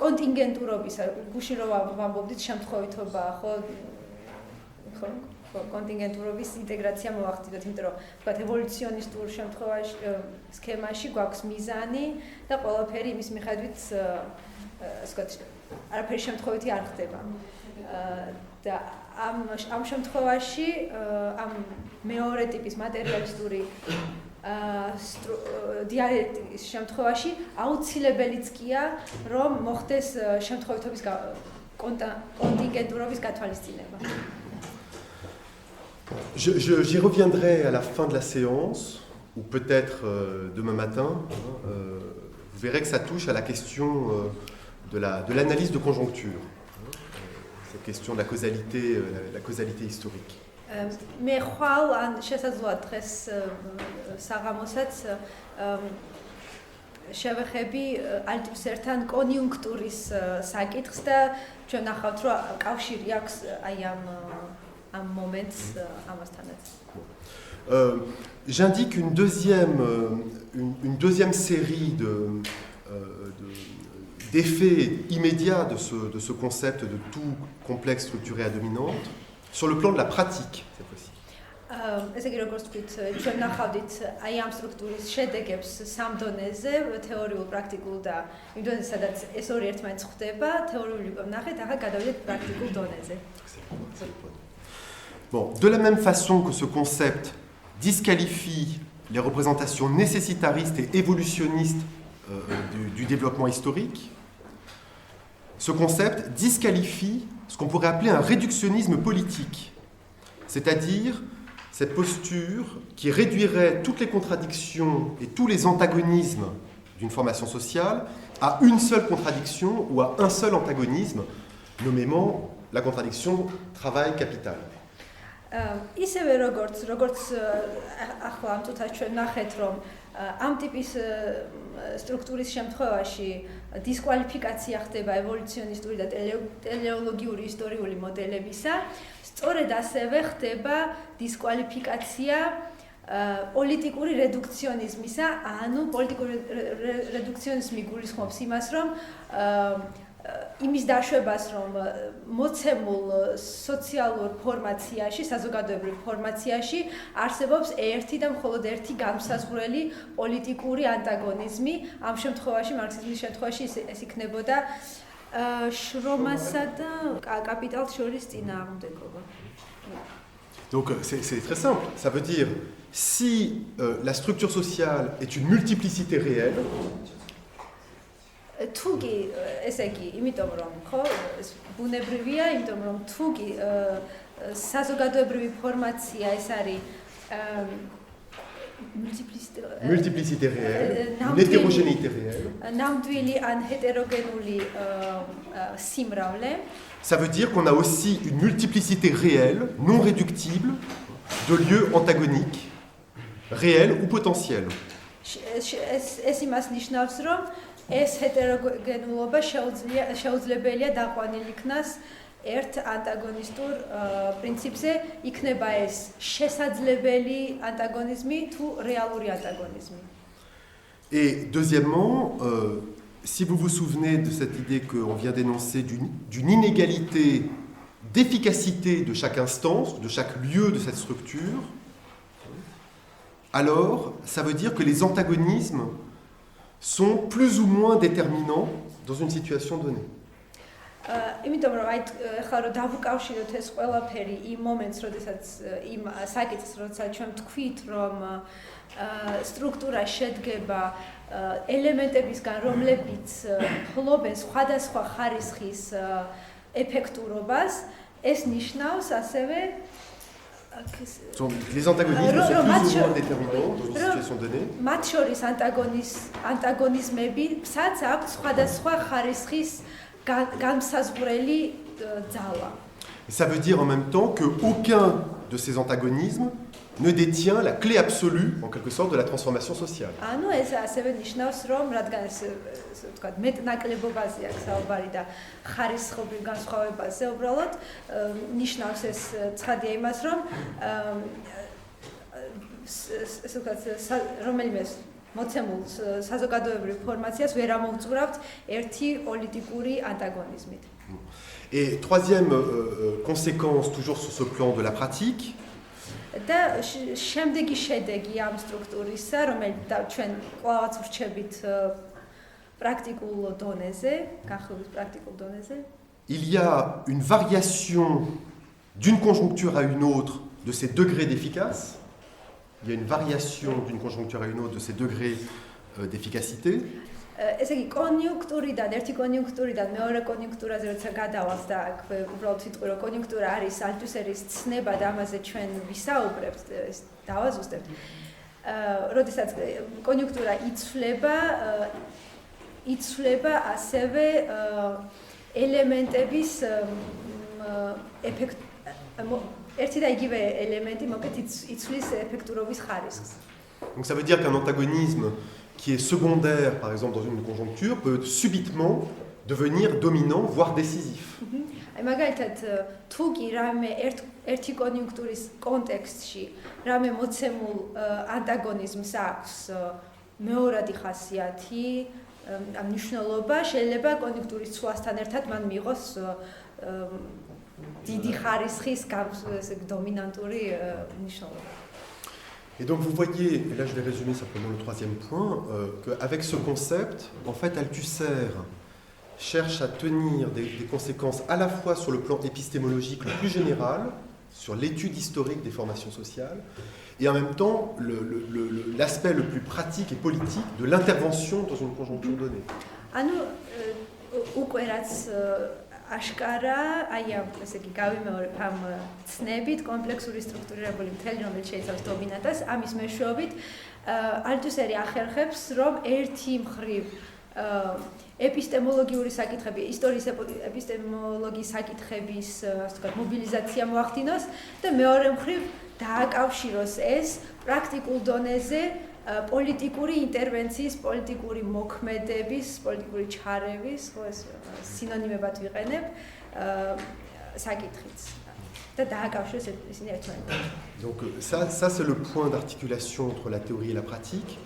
კონტინგენტურობის, გუშინ რომ ვამბობდით შემთხვევითობა, ხო, კონტინგენტურობის ინტეგრაცია მოვახდინოთ, იმიტომ რომ ვთქვათ, ევოლუციონისტურ შემთხვევაში სქემაში გვაქვს მიზანი და ყველაფერი იმის მიხედვით, ასე ვთქვათ, არაფერი შემთხვევითი არ ხდება. და ამ შემთხვევაში ამ მეორე ტიპის მატერიალისტური დიალექტიკის შემთხვევაში აუცილებელიც კია, რომ მოხდეს შემთხვევითობის კონტინგენტურობის გათვალისწინება.
J'y reviendrai à la fin de la séance, ou peut-être demain matin. Vous verrez que ça touche à la question de l'analyse de conjoncture. Cette question de la causalité historique.
მე ხვალ ან შესაძლოა დღეს საღამოსაც შევეხები ალტუსერთან კონიუნქტურის საკითხს და ჩვენ ნახავთ, რომ კავშირი აქვს აი ამ მომენტს ამასთანაც.
J'indique une deuxième série d'effets immédiats de ce concept de tout complexe structuré à dominante sur le plan de la pratique cette fois-ci.
ესე იგი, როგორც ვთქვით, ჩვენ ნახავდით აი ამ სტრუქტურის შედეგებს სამ დონეზე, თეორიულ, პრაქტიკულ და იმ დონეზე, სადაც ეს ორი ერთმანეთს ხვდება, თეორიული ვნახეთ, ახლა გადავიდეთ პრაქტიკულ დონეზე.
Bon, de la même façon que ce concept disqualifie les représentations nécessitaristes et évolutionnistes du développement historique, ce concept disqualifie ce qu'on pourrait appeler un réductionnisme politique, c'est-à-dire cette posture qui réduirait toutes les contradictions et tous les antagonismes d'une formation sociale à une seule contradiction ou à un seul antagonisme, nommément la contradiction travail-capital.
ისევე როგორც ახლა ამ წუთას ჩვენ ნახეთ, რომ ამ ტიპის სტრუქტურის შემთხვევაში დისკვალიფიკაცია ხდება ევოლუციონისტური და ტელეოლოგიური ისტორიული მოდელებისა, სწორედ ასევე ხდება დისკვალიფიკაცია პოლიტიკური რედუქციონიზმისა, ანუ პოლიტიკური რედუქციონიზმი გულისხმობს იმას, რომ იმის დაშვებას, რომ მოცემულ სოციალურ ფორმაციაში, საზოგადოებრივ ფორმაციაში არსებობს ერთი და მხოლოდ ერთი განმსაზღვრელი პოლიტიკური ანტაგონიზმი. ამ შემთხვევაში, მარქსიზმის შემთხვევაში ეს იქნებოდა შრომასა და კაპიტალს შორის წინააღმდეგობა.
Donc c'est très simple, ça veut dire si la structure sociale est une multiplicité réelle,
თუგი ესე იგი, იმიტომ რომ ხო, ბუნებრივია, იმიტომ რომ თუგი საზოგადოებრივი ფორმაცია ეს არის
multiplicité réelle, une hétérogénéité réelle.
ნამდვილი ან ჰეტეროგენული სიმრავლე.
Ça veut dire qu'on a aussi une multiplicité réelle, non réductible, de lieux antagoniques, réels ou potentiels.
ეს იმას ნიშნავს, რომ ეს ჰეტეროგენულობა შეუძლებელია დაყვანილი იქნას ერთ ანტაგონისტურ პრინციპზე, იქნება ეს შესაძლებელი ანტაგონიზმი თუ რეალური ანტაგონიზმი.
Et deuxièmement, si vous vous souvenez de cette idée qu'on vient d'énoncer d'une inégalité d'efficacité de chaque instance, de chaque lieu de cette structure, alors ça veut dire que les antagonismes sont plus ou moins déterminants dans une situation donnée.
იმიტომ რომ აი ხა რომ დავუკავშიროთ ეს ყველაფერი იმ მომენტს, როდესაც იმ საკითხს, როდესაც ჩვენ ვთქვით, რომ სტრუქტურა შედგება ელემენტებისგან, რომლებიც ფლობენ სხვადასხვა ხარისხის ეფექტურობას, ეს ნიშნავს ასევე
Les antagonismes sont plus ou moins déterminants dans une situation donnée.
მათ შორის ანტაგონიზმები საც აქვს სხვადასხვა ხარისხის განმსაზღვრელი ძალა.
Ça veut dire en même temps qu'aucun de ces antagonismes ne détient la clé absolue, en quelque sorte, de la transformation sociale.
ანუ ეს ასევე ნიშნავს, რომ რადგან ეს თქვა მეტნაკლებობაზე აქვს საუბარი და ხარისხობრივ განსხვავებაზე, უბრალოდ ნიშნავს ეს ცხადია იმას, რომ ესე ვთქვათ, რომელიმე მოცემულ საზოგადოებრივ ფორმაციას ვერ ამოვწურავთ ერთი პოლიტიკური ანტაგონიზმით.
Et troisième conséquence, toujours sur ce plan de la pratique,
და შემდეგი შედეგი ამ სტრუქტურისა, რომელიც ჩვენ ყველაც ვრჩებით პრაქტიკულ დონეზე, განხილვის პრაქტიკულ დონეზე,
il y a une variation d'une conjoncture à une autre de ces degrés d'efficace. Il y a une variation d'une conjoncture à une autre de ces degrés d'efficacité.
ესე იგი კონიუნქტურიდან ერთი კონიუნქტურიდან მეორე კონიუნქტურაზე როცა გადავალს და აქ უბრალოდ ვიტყვი რომ კონიუნქტურა არის ალტუსერის ცნება და ამაზე ჩვენ ვისაუბრებთ, დავაზუსტებთ. როდესაც კონიუნქტურა იცვლება ასევე ელემენტების ეფექტ ერთი და იგივე ელემენტი მოკლედ იცვლის ეფექტურობის ხარისხს.
Donc ça veut dire qu'un antagonisme qui est secondaire, par exemple, dans une conjoncture, peut subitement devenir dominant, voire décisif.
აი მაგალითად, თუ კი რამე ერთი კონიუნქტურის კონტექსტში რამე მოცემულ ანტაგონიზმს აქვს მეორადი ხასიათი, ამ მნიშვნელობა, შეიძლება კონიუნქტურის ცვლასთან ერთად მან მიიღოს დიდი ხარისხის დომინანტური მნიშვნელობა.
Et donc vous voyez, et là je vais résumer simplement le troisième point, qu'avec ce concept, en fait Althusser cherche à tenir des conséquences à la fois sur le plan épistémologique le plus général, sur l'étude historique des formations sociales, et en même temps l'aspect le plus pratique et politique de l'intervention dans une conjoncture donnée.
აშკარა, აი ამ ესე იგი გავიმეორებ ამ ცნებით კომპლექსური სტრუქტურირებული მთელი, რომელიც შეიცავს დომინანტას, ამის მეშვეობით ალტუსერი ახერხებს, რომ ერთი მხრივ ეპისტემოლოგიური საკითხები, ისტორიის ეპისტემოლოგიის საკითხების, ასე ვთქვათ, მობილიზაცია მოახდინოს და მეორე მხრივ დააკავშიროს ეს პრაქტიკულ დონეზე პოლიტიკური ინტერვენციის, პოლიტიკური მოქმედების, პოლიტიკური ჩარევის, ხო ეს სინონიმებად ვიყენებ, საკითხიც.
Donc ça c'est le point d'articulation entre la théorie et la pratique.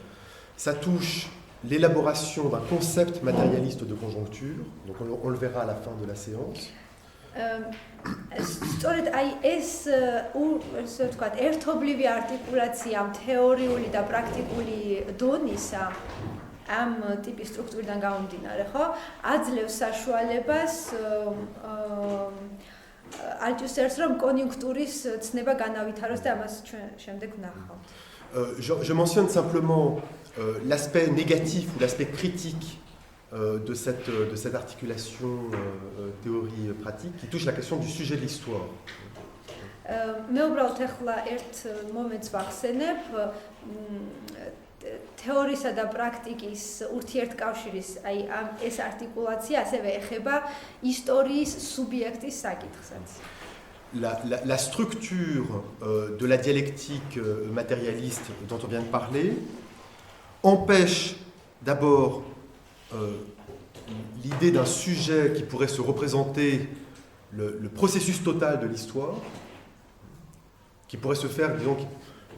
Ça touche l'élaboration d'un concept matérialiste de conjoncture. Donc on le verra à la fin de la séance.
სწორედ აი ეს ასე ვთქვათ, ერთობლივი არტიკულაცია თეორიული და პრაქტიკული დონისა ამ ტიპის სტრუქტურიდან გამომდინარე, ხო? აძლევს საშუალებას ალტუსერს რომ კონიუნქტურის ცნება განავითაროს და ამას ჩვენ შემდეგ ვნახავთ.
Je mentionne simplement l'aspect négatif ou l'aspect critique de cette articulation théorie-pratique qui touche la question du sujet de l'histoire.
მე უბრალოდ ახლა ერთ მომენტს ვახსენებ თეორიისა და პრაქტიკის ურთიერთკავშირის, აი ეს არტიკულაცია ასევე ეხება ისტორიის სუბიექტის საკითხსაც.
La structure de la dialectique matérialiste dont on vient de parler empêche d'abord l'idée d'un sujet qui pourrait se représenter le processus total de l'histoire, qui pourrait se faire, disons,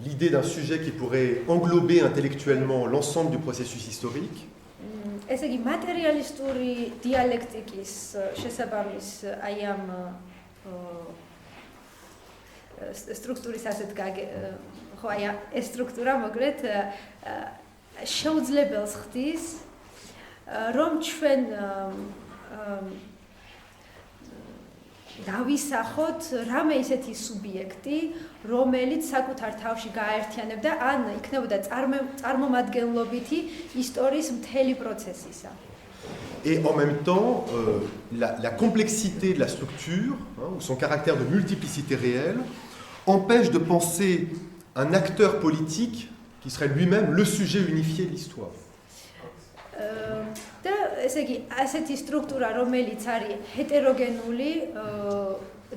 l'idée d'un sujet qui pourrait englober intellectuellement l'ensemble du processus historique.
ესე იგი მატერიალისტური დიალექტიკის შესაბამის აი ამ სტრუქტურის ასეთ ხო აი ეს სტრუქტურა მოკლედ შეუძლებელს ხდის რომ ჩვენ დავისახოთ რამე ისეთი სუბიექტი, რომელიც საკუთარ თავში გააერთიანებდა ან იქნებოდა წარმომადგენლობითი ისტორიის მთელი პროცესისა.
Et en même temps, la complexité de la structure, ou son caractère de multiplicité réelle, empêche de penser un acteur politique qui serait lui-même le sujet unifié de l'histoire.
და ესე იგი ასეთი სტრუქტურა რომელიც არის ჰეტეროგენული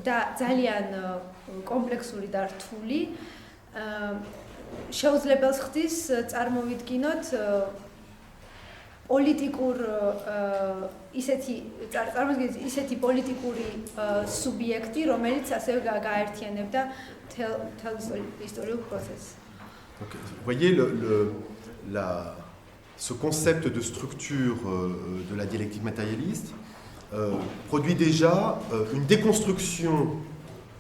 და ძალიან კომპლექსური და რთული შეუძლებელს ხდის წარმოვიდგინოთ პოლიტიკურ ისეთი პოლიტიკური სუბიექტი რომელიც ასევე გააერთიანებდა მთელ ისტორიულ პროცესს.
Donc vous voyez ce concept de structure de la dialectique matérialiste produit déjà une déconstruction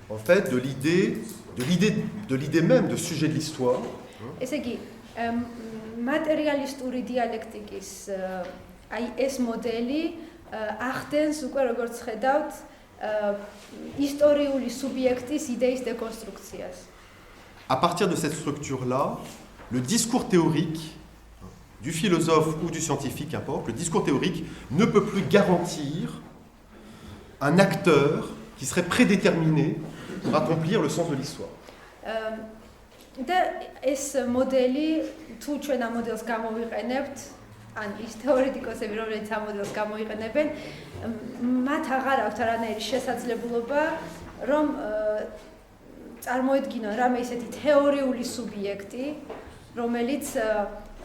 en fait de l'idée même de sujet de l'histoire.
ესე იგი მატერიალისტური დიალექტიკის აი ეს მოდელი ახდენს უკვე როგორც ხედავთ ისტორიული სუბიექტის იდეის დეკონსტრუქციას.
À partir de cette structure-là, le discours théorique du philosophe ou du scientifique, qu'importe, le discours théorique ne peut plus garantir un acteur qui serait prédéterminé pour accomplir le sens de l'histoire.
და ეს მოდელი თუ ჩვენ ამ მოდელს გამოვიყენებთ, ან ის თეორეტიკოსები, რომლებიც ამ მოდელს გამოიყენებენ, მათ აღარ აქვთ არანაირი შესაძლებლობა, რომ წარმოედგინონ რამე ისეთი თეორიული სუბიექტი, რომელიც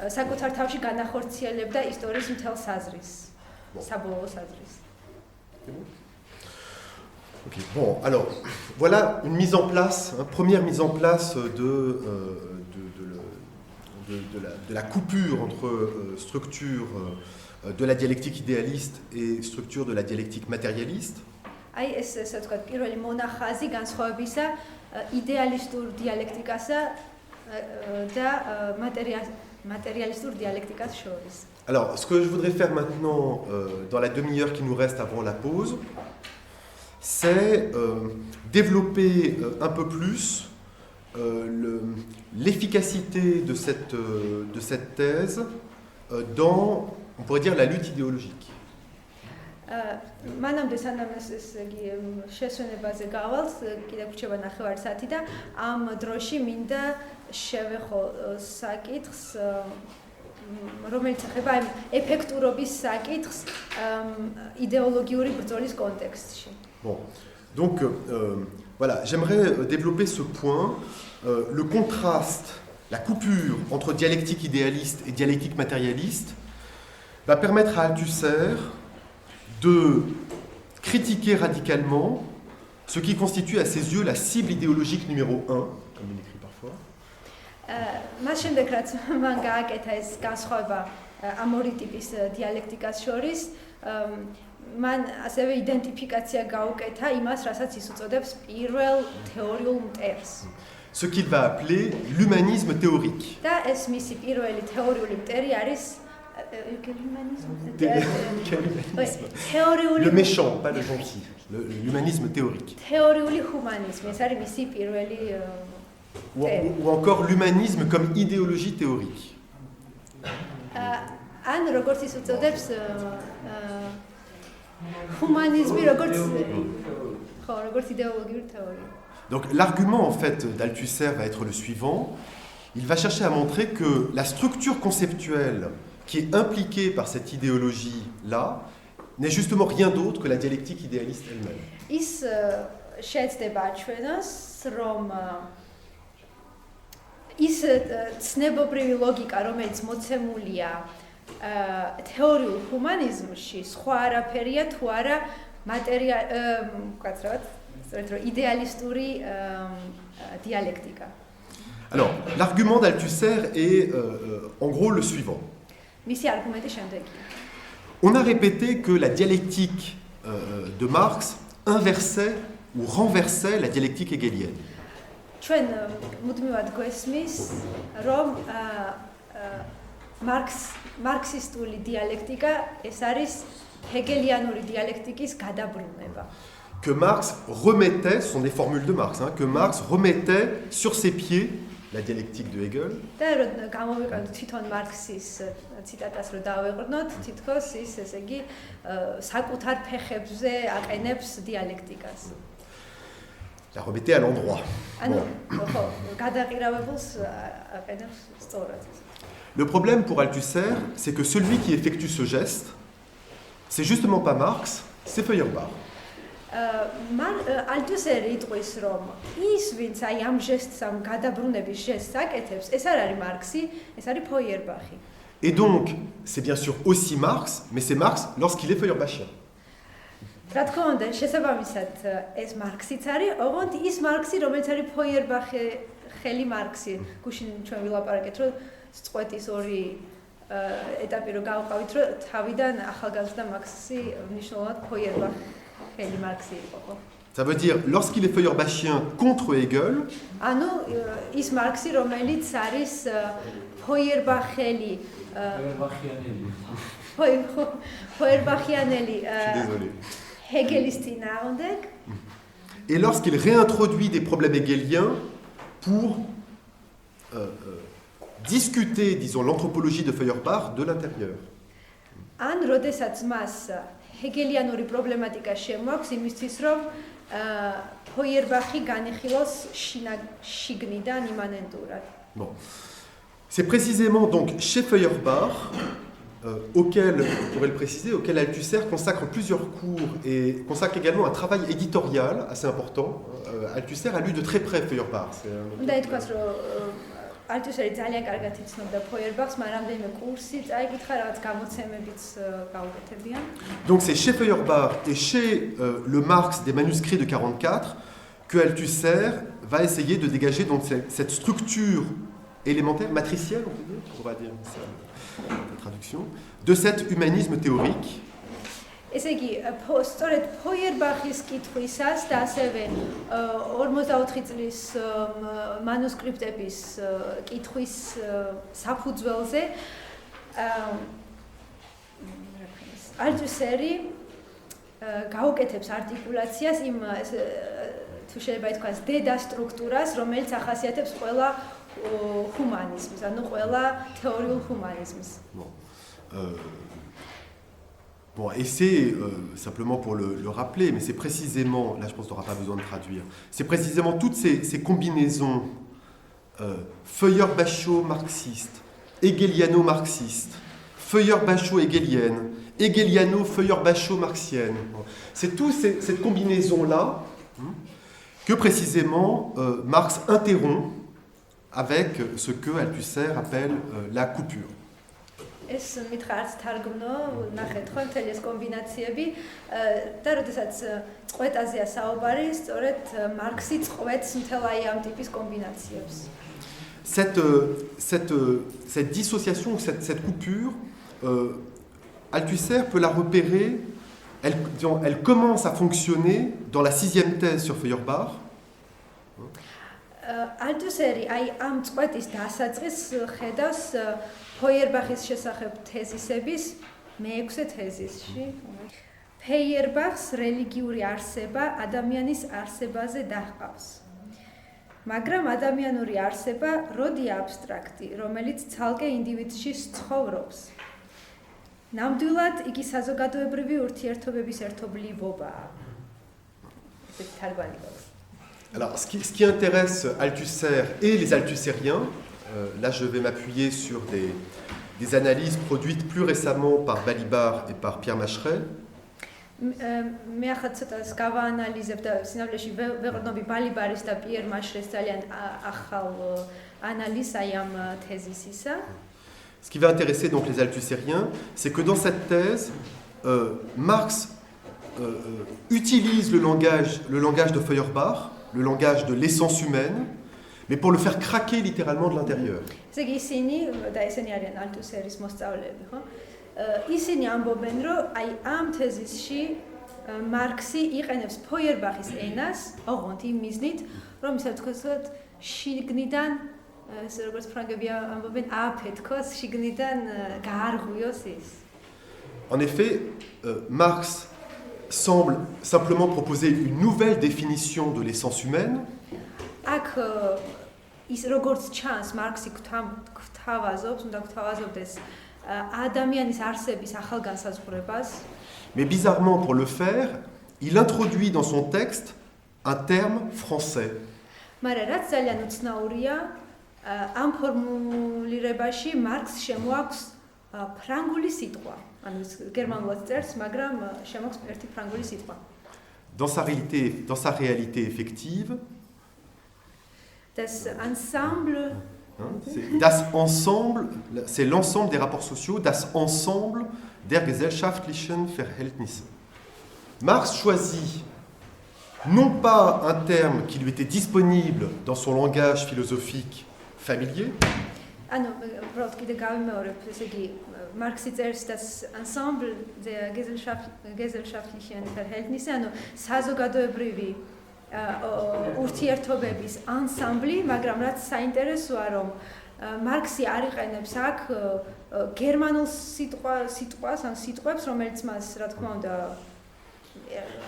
საკუთარ თავში განახორციელებდა ისტორიის მთელ საზრის, საბოლოო საზრის.
Okay. Bon, alors, voilà une mise en place, première mise en place de la coupure entre structure de la dialectique idéaliste et structure de la dialectique matérialiste.
აი ეს ასე ვთქვათ, პირველი მონახაზი განსხვავებისა იდეალისტურ დიალექტიკასა და მატერიალისტურ დიალექტიკას შორის.
Alors, ce que je voudrais faire maintenant, dans la demi-heure qui nous reste avant la pause, c'est développer un peu plus l'efficacité de cette thèse dans, on pourrait dire, la lutte idéologique.
მანამდე სანამ ეს იგი შესვენებაზე გავალთ, კიდევ გვჭირდება ნახევარი საათი და ამ დროში მინდა შევეხო საკითხს რომელიც ეხება იმ ეფექტურობის საკითხს იდეოლოგიური ბრძოლის კონტექსტში.
Bon, donc voilà, j'aimerais développer ce point, le contraste, la coupure entre dialectique idéaliste et dialectique matérialiste va permettre à Althusser de critiquer radicalement ce qui constitue à ses yeux la cible idéologique numéro 1, comme il écrit parfois.
მას შემდეგ რაც მან გააკეთა ეს განსხვავება ამ ორი ტიპის დიალექტიკას შორის, მან ასევე იდენტიფიკაცია გაუკეთა იმას, რასაც ის უწოდებს პირველ თეორიულ მტერს.
Ce qu'il va appeler l'humanisme théorique.
და ეს მისი პირველი თეორიული მტერი არის
Le méchant, pas le gentil. L'humanisme théorique.
თეორიული ჰუმანიზმი, ეს არის მისი პირველი
ou encore l'humanisme comme idéologie théorique.
ან როგორც ის უწოდებს ჰუმანიზმი როგორც idéologიური თეორია.
Donc l'argument en fait d'Althusser va être le suivant. Il va chercher à montrer que la structure conceptuelle qui est impliquée par cette idéologie-là n'est justement rien d'autre que la dialectique idéaliste elle-même.
ის შეეცდება აჩვენოს, რომ ის ცნებობრივი ლოგიკა, რომელიც მოცემულია თეორიულ ჰუმანიზმში, სხვა არაფერია თუ არა idéalistური dialectica.
Alors, l'argument d'Althusser est en gros le suivant. On a répété que la dialectique de Marx inversait ou renversait la dialectique hegelienne.
ჩვენ მუდმივად გვესმის, რომ მარქსისტული დიალექტიკა ეს არის ჰეგელიანური დიალექტიკის გადაბრუნება.
Que Marx remettait, ce sont des formules de Marx, que Marx remettait sur ses pieds la dialectique de Hegel.
და გამოვიყენოთ თვითონ მარქსის ციტატას რო დავეყრდნოთ, თითქოს ის ესე იგი საკუთარ ფეხებზე აყენებს დიალექტიკას.
La remettait à l'endroit.
ანუ ხო, გადაყირავებულს აყენებს სწორად.
Le problème pour Althusser, c'est que celui qui effectue ce geste, c'est justement pas Marx, c'est Feuerbach.
Althusser იტყვის, რომ ის, ვინც აი ამ ჟესტს, ამ გადაბრუნების ჟესტს აკეთებს, ეს არ არის მარქსი, ეს არის ფოიერბახი.
Et donc, c'est bien sûr aussi Marx, mais c'est Marx lorsqu'il est Feuerbachien.
რა თქმა უნდა, შესაბამისად ეს მარქსიც არის, ოღონდ ის მარქსი, რომელიც არის ფოიერბახი, ხელი მარქსი. გუშინ ჩვენ ვილაპარაკეთ, რომ წყვეტის ორი ეტაპი რო გავყავით, რომ თავიდან ახალგაზრდა მარქსი მნიშვნელოვნად ფოიერბახი ხელი მარქსი იყო, ხო?
Ça veut dire, lorsqu'il est Feuerbachien contre Hegel,
ანუ ის მარქსი, რომელიც არის ფოიერბახელი, ფოიერბახიანელი, ჰეგელის წინააღმდეგ.
Et lorsqu'il réintroduit des problèmes hegeliens pour discuter, disons, l'anthropologie de Feuerbach de l'intérieur.
ან როდესაც მას ჰეგელიანური პრობლემატიკა შემოაქვს იმისთვის, რომ ფოიერბახი განიხილოს შიგნიდან იმანენტურად.
Bon. C'est précisément donc chez Feuerbach, auquel, on pourrait le préciser, auquel Althusser consacre plusieurs cours et consacre également un travail éditorial assez important. Althusser a lu de très près Feuerbach.
უნდა ითქვას, რომ Althusser ძალიან კარგად იცნობდა ფოიერბახს, მაგრამ რამდენიმე კურსი წაიკითხა, რაღაც გამოცემებიც გაუკეთებია.
Donc c'est chez Feuerbach et chez le Marx des manuscrits de 44 que Althusser va essayer de dégager donc cette structure élémentaire, matricielle, on va dire, c'est la traduction, de cet humanisme théorique.
ესე იგი, სწორედ ფოიერბახის კითხვისას და ასევე 44 წლის მანუსკრიპტების კითხვის საფუძველზე ალთუსერი გაუკეთებს არტიკულაციას იმ თუ შეიძლება ითქვას დედა სტრუქტურას, რომელიც ახასიათებს ყველა ჰუმანიზმს, ანუ ყველა თეორიულ ჰუმანიზმს.
Bon, et c'est, simplement pour le rappeler, mais c'est précisément, là je pense qu'on n'aura pas besoin de traduire, c'est précisément toutes ces combinaisons feuillerbachio-marxistes hegeliano-marxiste, Feuerbach-hegelienne, hegeliano-Feuerbach-marxienne. C'est toute cette combinaison-là que précisément Marx interrompt avec ce que Althusser appelle la coupure.
ეს მითხრა არც თარგმნო, ნახეთ ხო მთელი ეს კომბინაციები და როდესაც წყვეტაზეა საუბარი, სწორედ მარქსი წყვეტს მთელ აი ამ ტიპის კომბინაციებს.
Cette dissociation, cette coupure, Althusser peut la repérer, elle commence à fonctionner dans la 6e thèse sur Feuerbach.
ალთუსერი აი ამ წყვეტის დასაწყისს ხედავს ფოიერბახის შესახებ თეზისების მე-6 თეზისში. ფეიერბახს რელიგიური არსება ადამიანის არსებაზე დაჰყავს. მაგრამ ადამიანური არსება როდია აბსტრაქტი, რომელიც ცალკე ინდივიდში ცხოვრობს. ნამდვილად იგი საზოგადოებრივი ურთიერთობების ერთობლივობაა. ეს თარგმანი გვაქვს.
Alors, ce qui intéresse Althusser et les Althusseriens, là je vais m'appuyer sur des analyses produites plus récemment par Balibar et par Pierre Macheret.
მე ახლა ცოტა გავაანალიზებ და სინამდვილეში ვეყრდნობი ბალიბარის და პიერ მაშრეს ძალიან ახალ ანალიზს აი ამ თეზისისა.
Ce qui va intéresser donc les Althusseriens, c'est que dans cette thèse, Marx utilise le langage de Feuerbach, le langage de l'essence humaine, mais pour le faire craquer littéralement de l'intérieur.
ესე იგი ისინი და ესენი არიან ალთუსერის მოსწავლეები, ხო? ისინი ამბობენ, რომ აი ამ თეზისში მარქსი იყენებს ფოიერბახის ენას, ოღონდ იმ მიზნით, რომ ისე ვთქვათ, შიგნიდან, ესე როგორც ფრანგები ამბობენ, აფეთქოს, შიგნიდან გაარღვიოს ის.
En effet, Marx semble simplement proposer une nouvelle définition de l'essence humaine.
აქ ის როგორც ჩანს, მარქსი გვთავაზობს, უნდა გვთავაზობდეს ადამიანის არსების ახალ განსაზღვრებას.
Mais bizarrement, pour le faire, il introduit dans son texte un terme français.
მაგრამ რაც ძალიან უცნაურია, ამ ფორმულირებაში მარქსს შემოაქვს ფრანგული სიტყვა. ანუ გერმანულად წერს, მაგრამ შემოაქვს ერთი ფრანგული სიტყვა.
Dans sa réalité effective,
Das Ensemble,
das Ensemble, c'est l'ensemble des rapports sociaux, das Ensemble der gesellschaftlichen Verhältnisse. Marx choisit non pas un terme qui lui était disponible dans son langage philosophique familier,
ანუ უბრალოდ კიდე გავიმეორებ, ესე იგი მარქსი წერს das Ensemble der gesellschaftlichen Verhältnisse, ანუ საზოგადოებრივი ურთიერთობების ანსამბლი, მაგრამ რაც საინტერესოა, რომ მარქსი არ იყენებს აქ გერმანულ სიტყვას, ან სიტყვებს, რომელიც მას, რა თქმა უნდა,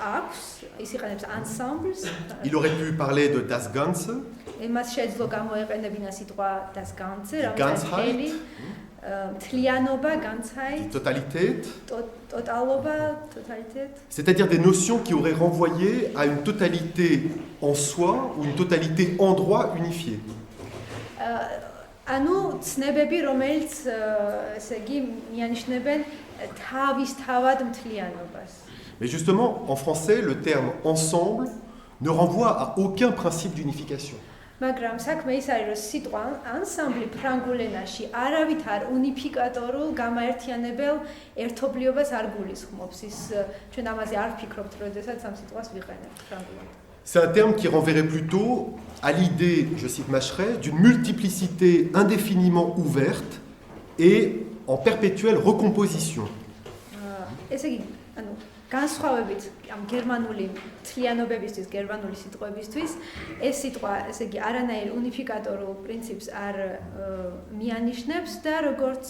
აქვს, ის იყენებს ensembles.
Il aurait pu parler de das Ganze.
მას შეძლო გამოეყენებინა სიტყვა das Ganze, რომელიც მთელი მთლიანობა, Ganzheit,
Totalität.
Totaloba, Totalität.
C'est-à-dire des notions qui auraient renvoyé à une totalité en soi ou une totalité en droit unifiée.
ანუ ცნებები, რომელიც ესე იგი მიანიშნებენ თავისთავად მთლიანობას.
Mais justement, en français, le terme ensemble ne renvoie à aucun principe d'unification.
მაგრამ საქმე ის არის, რომ სიტყვა ensemble ფრანგულ ენაში არავით არ უნიფიკატორულ გამაერთიანებელ ერთობლიობას არ გულისხმობს. ის ჩვენ ამაზე არ ვფიქრობთ, როდესაც ამ სიტყვას ვიყენებთ ფრანგულად.
C'est un terme qui renverrait plutôt à l'idée, je cite Macheret, d'une multiplicité indéfiniment ouverte et en perpétuelle recomposition.
ესე იგი, ანუ განსხვავებით ამ გერმანული მთლიანობებისთვის, გერმანული სიტყვებისთვის, ეს სიტყვა, ესე იგი, არანაირ უნიფიკატორულ პრინციპს არ მიანიშნებს და როგორც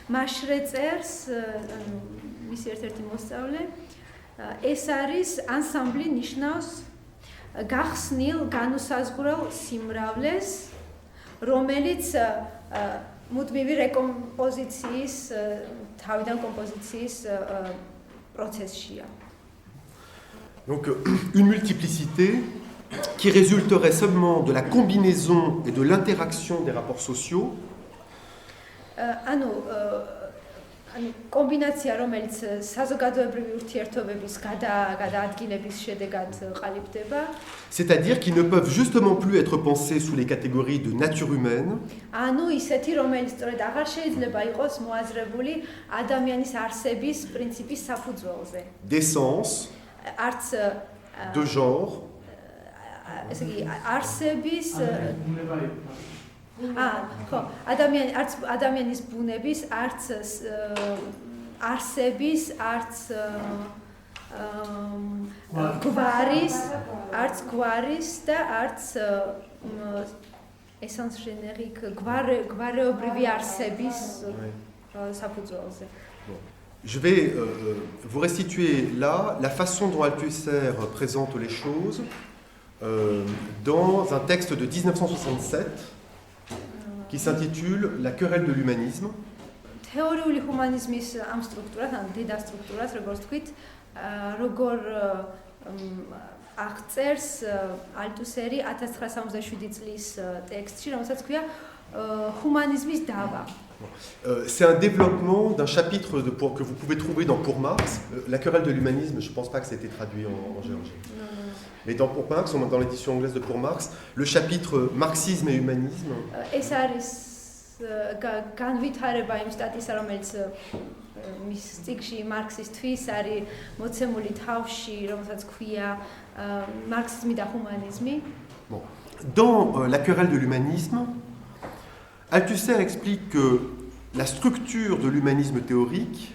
მაშრე წერს, ანუ მისი ერთ-ერთი მოსწავლე, ეს არის ensemble ნიშნავს გახსნილ განუსაზღვრელ სიმრავლეს, რომელიც მუდმივი რეკომპოზიციის, თავიდან კომპოზიციის processia.
Donc une multiplicité qui résulterait seulement de la combinaison et de l'interaction des rapports sociaux
ანუ კომბინაცია, რომელიც საზოგადოებრივი ურთიერთობების გადაადგილების შედეგად ყალიბდება.
C'est-à-dire qu'ils ne peuvent justement plus être pensés sous les catégories de nature humaine,
ანუ ისეთი, რომელიც სწორედ აღარ შეიძლება იყოს მოაზრებული ადამიანის არსების პრინციპის საფუძველზე.
d'essence,
არც
de genre,
ესე იგი არსების ხო, არც ადამიანის ბუნების, არც არსების, არც გვარის და არც essence générique გვარეობრივი არსების საფუძველზე.
Je vais vous restituer là la façon dont Althusser présente les choses dans un texte de 1967 qui s'intitule La querelle de l'humanisme.
თეორიული ჰუმანიზმის ამ სტრუქტურას, ან დედა სტრუქტურას, როგორც თქვით, როგორ აღწერს ალტუსერი 1967 წლის ტექსტში, რომელსაც ქვია ჰუმანიზმის დავა.
C'est un développement d'un chapitre que vous pouvez trouver dans Pour Marx. La querelle de l'humanisme, je ne pense pas que ça ait été traduit en géorgien. Mais dans Pour Marx, dans l'édition anglaise de Pour Marx, le chapitre Marxisme et humanisme.
ეს არის განვითარება იმ სტატიისა, რომელიც მის წიგნში მარქსისტვის არის მოცემული თავში, რომელსაც ქვია მარქსიზმი და ჰუმანიზმი.
Bon. Dans La querelle de l'humanisme, Althusser explique que la structure de l'humanisme théorique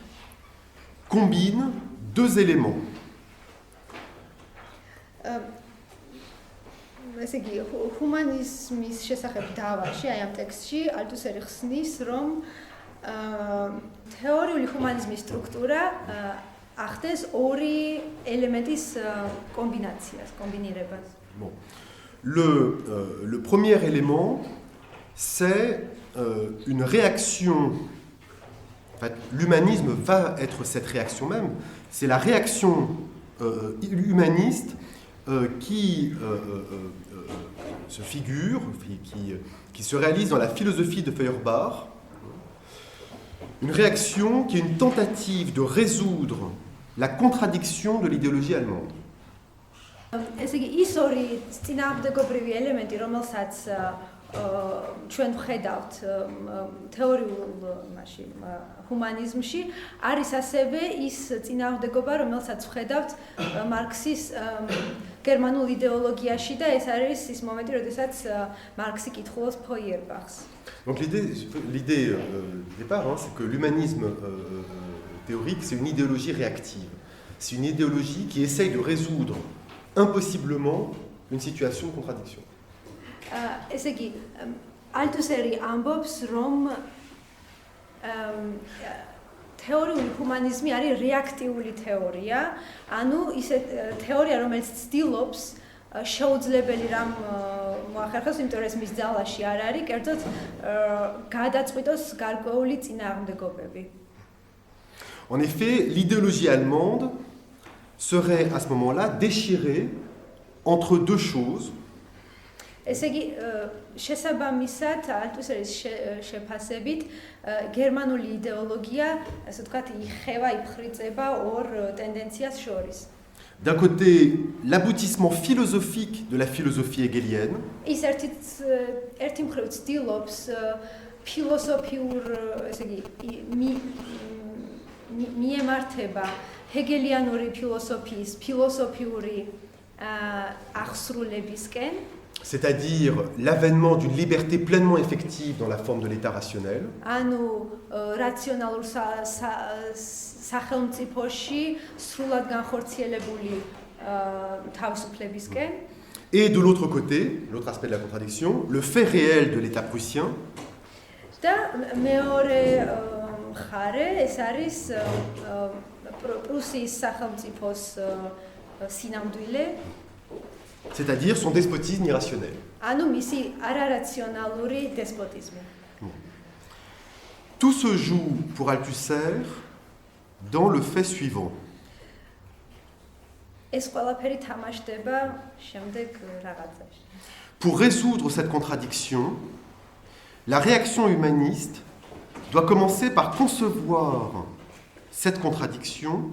combine deux éléments.
ესე იგი, ჰუმანიზმის შესახებ დავაში, აი ამ ტექსტში, ალთუსერი ხსნის, რომ თეორიული ჰუმანიზმის სტრუქტურა ახდენს ორი ელემენტის კომბინაციას, კომბინირებას.
Bon. Le premier élément, c'est une réaction. En fait, l'humanisme va être cette réaction même. C'est la réaction humaniste qui se figure, qui se réalise dans la philosophie de Feuerbach. Une réaction qui est une tentative de résoudre la contradiction de l'idéologie allemande.
ესე იგი, ის ორი წინააღმდეგობრივი ელემენტი, რომელსაც ჩვენ ვხედავთ თეორიულ ჰუმანიზმში, არის ასევე ის წინააღმდეგობა, რომელსაც ვხედავთ მარქსის გერმანულ იდეოლოგიაში და ეს არის ის მომენტი, როდესაც მარქსი კითხულობს Feuerbachs.
Donc l'idée de départ, c'est que l'humanisme théorique, c'est une idéologie réactive. C'est une idéologie qui essaye de résoudre impossiblement une situation de contradiction.
ესე იგი, ალთუსერი ამბობს, რომ თეორიული ჰუმანიზმი არის რეაქტიული თეორია, ანუ ისე თეორია, რომელიც ცდილობს შეუძლებელი რამ მოახერხოს, იმიტომ რომ ეს მის ძალაში არ არის, კერძოდ გადაწყვიტოს გარკვეული წინააღმდეგობები.
En effet, l'idéologie allemande serait à ce moment-là déchirée entre deux choses.
ესე იგი, შესაბამისად, ალთუსერის შეფასებით, გერმანული იდეოლოგია, ასე ვთქვათ, იხევა, იფხრიწება ორ ტენდენციას შორის.
D'un côté, l'aboutissement philosophique de la philosophie hegelienne.
ის ერთი მხრივ ცდილობს ფილოსოფიურ, ესე იგი, მიემართება ჰეგელიანური ფილოსოფიის ფილოსოფიური აღსრულებისკენ.
C'est-à-dire l'avènement d'une liberté pleinement effective dans la forme de l'État rationnel.
ანუ რაციონალურ სახელმწიფოში სრულად განხორციელებული თავისუფლებისკენ.
Et de l'autre côté, l'autre aspect de la contradiction, le fait réel de l'État prussien.
და მეორე მხარე ეს არის პრუსიის სახელმწიფოს სინამდვილე.
C'est-à-dire son despotisme irrationnel.
ანუ მისი არარაციონალური დესპოტიზმი.
Tout se joue pour Althusser dans le fait suivant.
ეს ყველაფერი თამაშდება შემდეგ რაღაცაში.
Pour résoudre cette contradiction, la réaction humaniste doit commencer par concevoir cette contradiction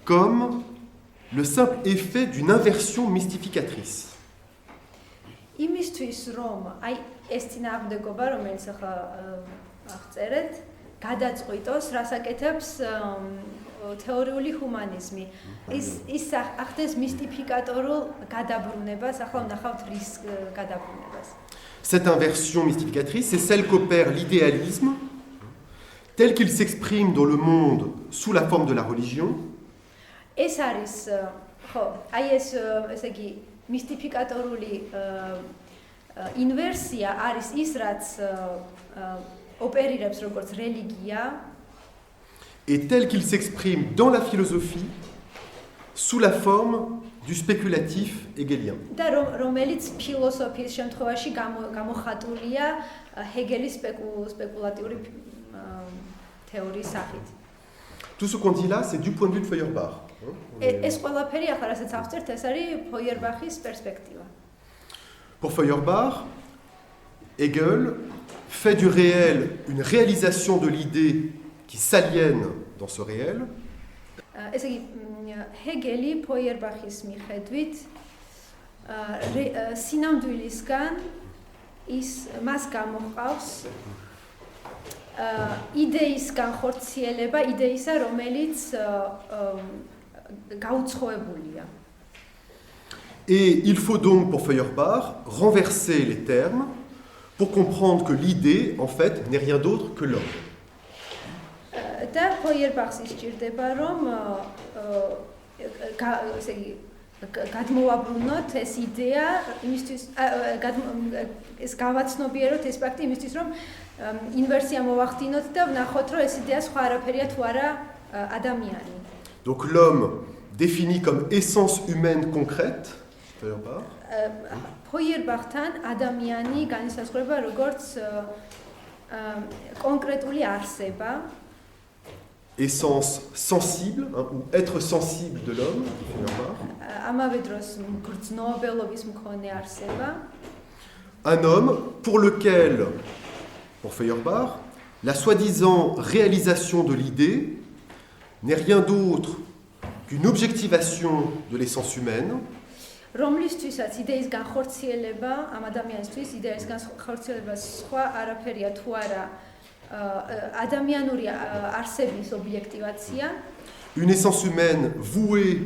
comme le simple effet d'une inversion mystificatrice.
იმისთვის რომ აი ეს წინააღმდეგობა რომელიც ახლა აღწერეთ გადაწყვიტოს რასაკეთებს თეორიული ჰუმანიზმი ის ახდენს მისტიფიკატორულ გადაბრუნებას ახლა ვნახავთ რის გადაბრუნებას.
Cette inversion mystificatrice, c'est celle qu'opère l'idéalisme tel qu'il s'exprime dans le monde sous la forme de la religion.
ეს არის ხო აი ესე იგი მისტიფიკატორული ინვერსია არის ის რაც ოპერირებს როგორც რელიგია
et tel qu'il s'exprime dans la philosophie sous la forme du spéculatif hegelien.
და რომელიც ფილოსოფიის შემთხვევაში გამოხატულია ჰეგელის სპეკულატიური თეორიის სახით.
Tout ce qu'on dit là, c'est du point de vue de Feuerbach.
ეს ყველაფერი ახლა რასაც აღწერთ, ეს არის ფოიერბახის პერსპექტივა.
Pour Feuerbach, Hegel fait du réel une réalisation de l'idée qui s'aliène dans ce réel.
ესე იგი, ჰეგელი ფოიერბახის მიხედვით სინამდვილისგან მას გამოჰყავს იდეის განხორციელება, იდეისა, რომელიც გაუცხოებულია.
Et il faut donc, pour Feuerbach, renverser les termes pour comprendre que l'idée, en fait, n'est rien d'autre que l'homme.
და ფოიერბახს ისჭირდება, რომ გადმოვაბრუნოთ ეს იდეა იმისთვის ეს გავაცნობიეროთ ეს ფაქტი იმისთვის, რომ ინვერსია მოვახდინოთ და ვნახოთ, რომ ეს იდეა სხვა არაფერია თუ არა ადამიანი.
Donc l'homme défini comme essence humaine concrète, Feuerbach.
ფოიერბახთან ადამიანი განისაზღვრება როგორც კონკრეტული არსება.
Essence sensible, hein, ou être sensible de l'homme,
ამავე დროს გრძნობელობის მქონე არსება.
Un homme pour lequel, pour Feuerbach, la soi-disant réalisation de l'idée n'est rien d'autre qu'une objectivation de l'essence humaine.
რომლისთვისაც იდეის განხორციელება, ამ ადამიანისთვის იდეის განხორციელება სხვა არაფერია თუ არა ადამიანური არსების ობიექტივაცია.
Une essence humaine vouée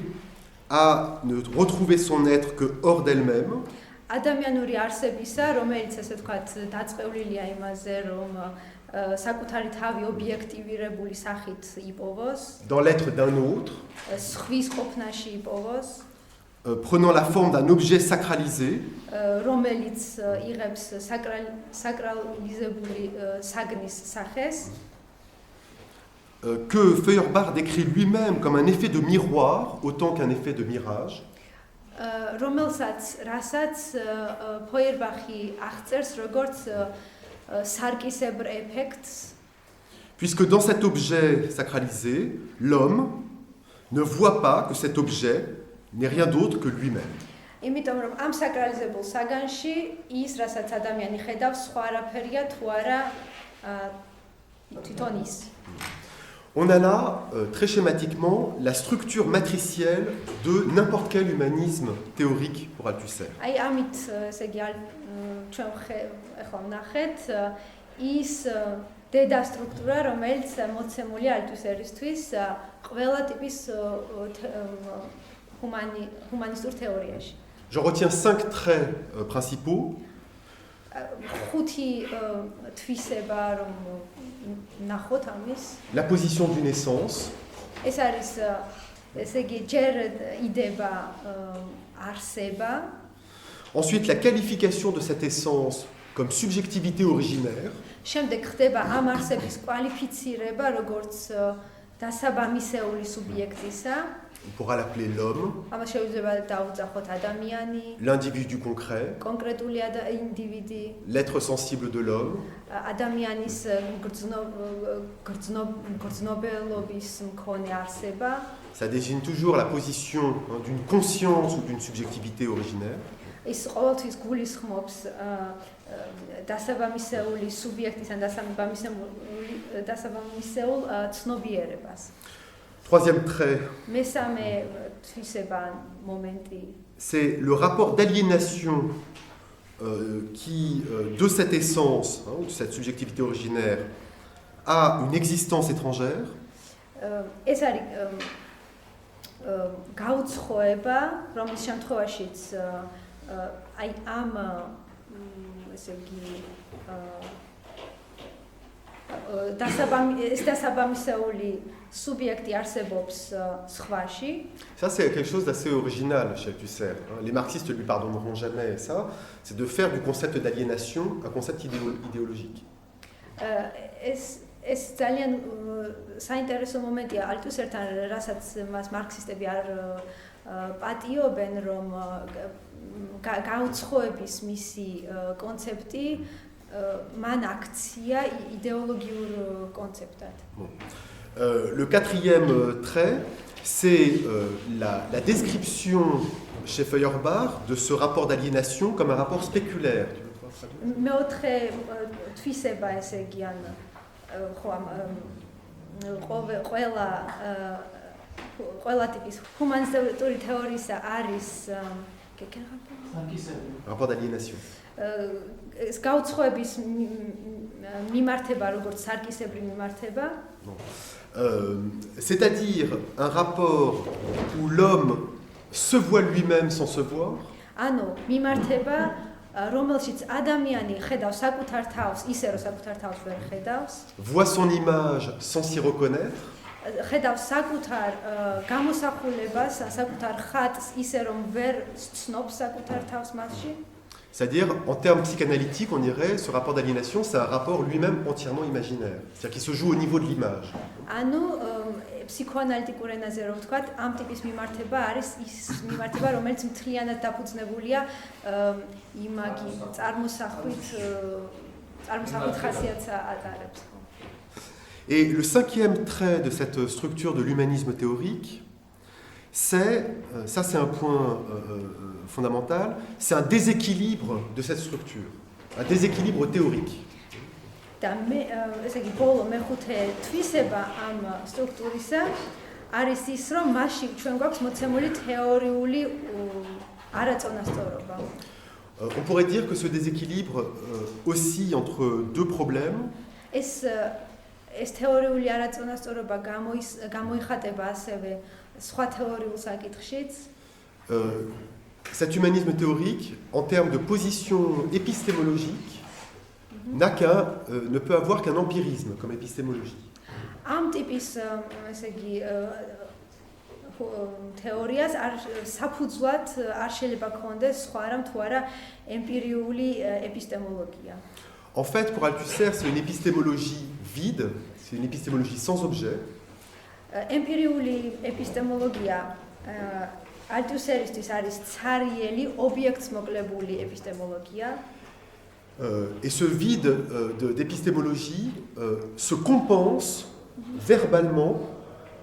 à ne retrouver son être que hors d'elle-même.
ადამიანური არსებისა, რომელიც ესე ვთქვათ, დაწყევლილია იმაზე, რომ საკუთარი თავი ობიექტივირებული სახით იპოვოს.
Dans l'être d'un autre.
სხვის ყოფნაში იპოვოს.
Prenant la forme d'un objet sacralisé.
რომელიც იღებს საკრალიზებული საგნის სახეს.
Que Feuerbach décrit lui-même comme un effet de miroir autant qu'un effet de mirage.
რასაც ფოიერბახი აღწერს როგორც სარკისებრ ეფექტს.
Puisque dans cet objet sacralisé, l'homme ne voit pas que cet objet n'est rien d'autre que lui-même.
იმიტომ რომ ამ საკრალიზებულ საგანში ის, რასაც ადამიანი ხედავს, სხვა არაფერია თუ არა თვითონ ის.
On a là, très schématiquement, la structure matricielle de n'importe quel humanisme théorique pour Althusser.
აი ამით, ესე იგი, ჩვენ ახლა ვნახეთ ის დედა სტრუქტურა, რომელიც მოცემულია ალთუსერისთვის ყველა ტიპის humanistur théorieși.
Je retiens 5 traits principaux. La position d'une essence. Ensuite, la qualification de cette essence comme subjectivité originaire. On pourra l'appeler l'homme, l'individu concret, l'être sensible de l'homme, ça désigne toujours la position d'une conscience ou d'une subjectivité originaire.
ის ყოველთვის გულისხმობს დასაბამისეული სუბიექტის ან დასაბამისეული დასაბამისეულ ცნობიერებას.
Troisième trait,
მესამე თვისება მომენტი
c'est le rapport d'aliénation qui, de cette essence, de cette subjectivité originaire, a une existence étrangère.
ეს არის გაუცხოება, რომლის შემთხვევაშიც აი ამ ესე იგი დასაბამისეული სუბიექტი არსებობს სხვაში.
Ça, c'est quelque chose d'assez original chez Althusser. Les marxistes ne lui pardonneront jamais ça. C'est de faire du concept d'aliénation un concept idéologique.
ეს ძალიან საინტერესო მომენტია ალტუსერთან, რასაც მას მარქსისტები არ პატიობენ, რომ გაუცხოების მისი კონცეფტი მან აქცია იდეოლოგიურ კონცეფტად.
Le quatrième trait, c'est la description chez Feuerbach de ce rapport d'aliénation comme un rapport spéculaire.
მეოთხე თვისება, ესე იგი, ყველა ტიპის ჰუმანისტური თეორიისა არის
rapport d'aliénation.
ეს გაუცხოების მიმართება, როგორც სარკისებრი მიმართება.
C'est-à-dire un rapport où l'homme se voit lui-même sans se voir.
ანუ მიმართება, რომელშიც ადამიანი ხედავს საკუთარ თავს ისე, რომ საკუთარ თავს ვერ ხედავს.
Voit son image sans s'y reconnaître.
ხედავს საკუთარ გამოსახულებას, საკუთარ ხატს ისე, რომ ვერ ცნობს საკუთარ თავს მასში.
C'est-à-dire, en termes psychanalytiques, on dirait, ce rapport d'aliénation, c'est un rapport lui-même entièrement imaginaire. C'est-à-dire qu'il se joue au niveau de l'image.
ანუ ფსიქოანალიტიკურ ენაზე რომ ვთქვათ, ამ ტიპის მიმართება არის ის მიმართება, რომელიც მთლიანად დაფუძნებულია იმაგი წარმოსახვით ხასიათს ატარებს.
Et le cinquième trait de cette structure de l'humanisme théorique, c'est un point fondamental, c'est un déséquilibre de cette structure, un déséquilibre théorique.
და მე ესე იგი ბოლო მეხუთე თვისება ამ სტრუქტურისა არის ის, რომ მასში ჩვენ გვაქვს მოცემული თეორიული არაწონასწორობა.
On pourrait dire que ce déséquilibre oscille entre deux problèmes.
ეს თეორიული არაწონასწორობა გამოიხატება ასევე სხვა თეორიულ საკითხშიც.
Cet humanisme théorique, en termes de position épistémologique, ne peut avoir qu'un empirisme comme épistémologie.
ამ ტიპის ესე იგი თეორიას საფუძვლად არ შეიძლება ქონდეს სხვა რამ თუ არა ემპირიული ეპისტემოლოგია.
En fait, pour Althusser, c'est une épistémologie vide, c'est une épistémologie sans objet.
ემპირიული ეპისტემოლოგია ალთუსერისთვის არის ცარიელი, ობიექტს მოკლებული ეპისტემოლოგია.
Et ce vide d'épistémologie se compense verbalement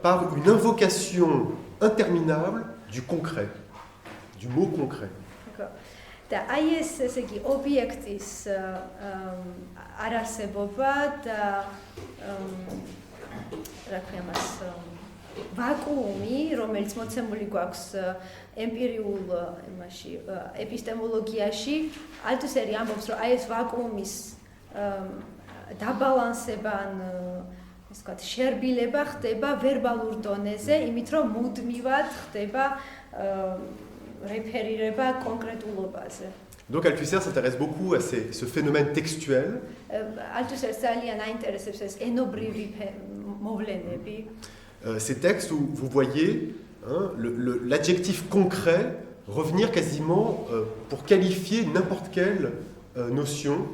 par une invocation interminable du concret, du mot concret.
და აი ესე იგი ობიექტის არარსებობა და რა ქვია მას ვაკუუმი, რომელიც მოცემული გვაქვს ემპირიულ იმაში ეპისტემოლოგიაში, ალთუსერი ამბობს, რომ აი ეს ვაკუუმის დაბალანსება ან ასე ვთქვათ, შერბილება ხდება ვერბალურ დონეზე, იმით რომ მუდმივად ხდება რეფერირება კონკრეტულობაზე.
Donc Althusser s'intéresse beaucoup à ce phénomène textuel.
Althusser ძალიან აინტერესებს ეს ენობრივი მოვლენები.
Ces textes où vous voyez l'adjectif concret revenir quasiment pour qualifier n'importe quelle notion,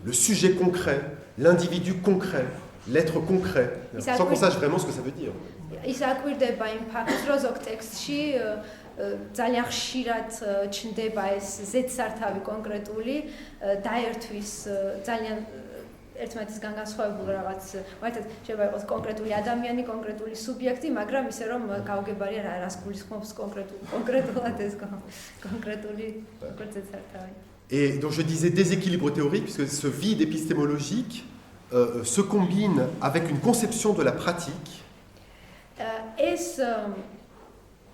le sujet concret, l'individu concret, l'être concret, sans qu'on sache vraiment ce que ça veut dire.
ის აკვირდება იმ ფაქტს, რომ ზოგ ტექსტში ძალიან ხშირად ჩნდება ეს ზედსართავი კონკრეტული დაერთვის ძალიან ერთმანეთისგან განსხვავებულ რაღაც, მაგალითად შეიძლება იყოს კონკრეტული ადამიანი, კონკრეტული სუბიექტი, მაგრამ ისე რომ გაუგებარია რას გულისხმობს კონკრეტულად ეს კონკრეტული ზედსართავი.
Et donc je disais déséquilibre théorique, puisque ce vide épistémologique se combine avec une conception de la pratique
ეს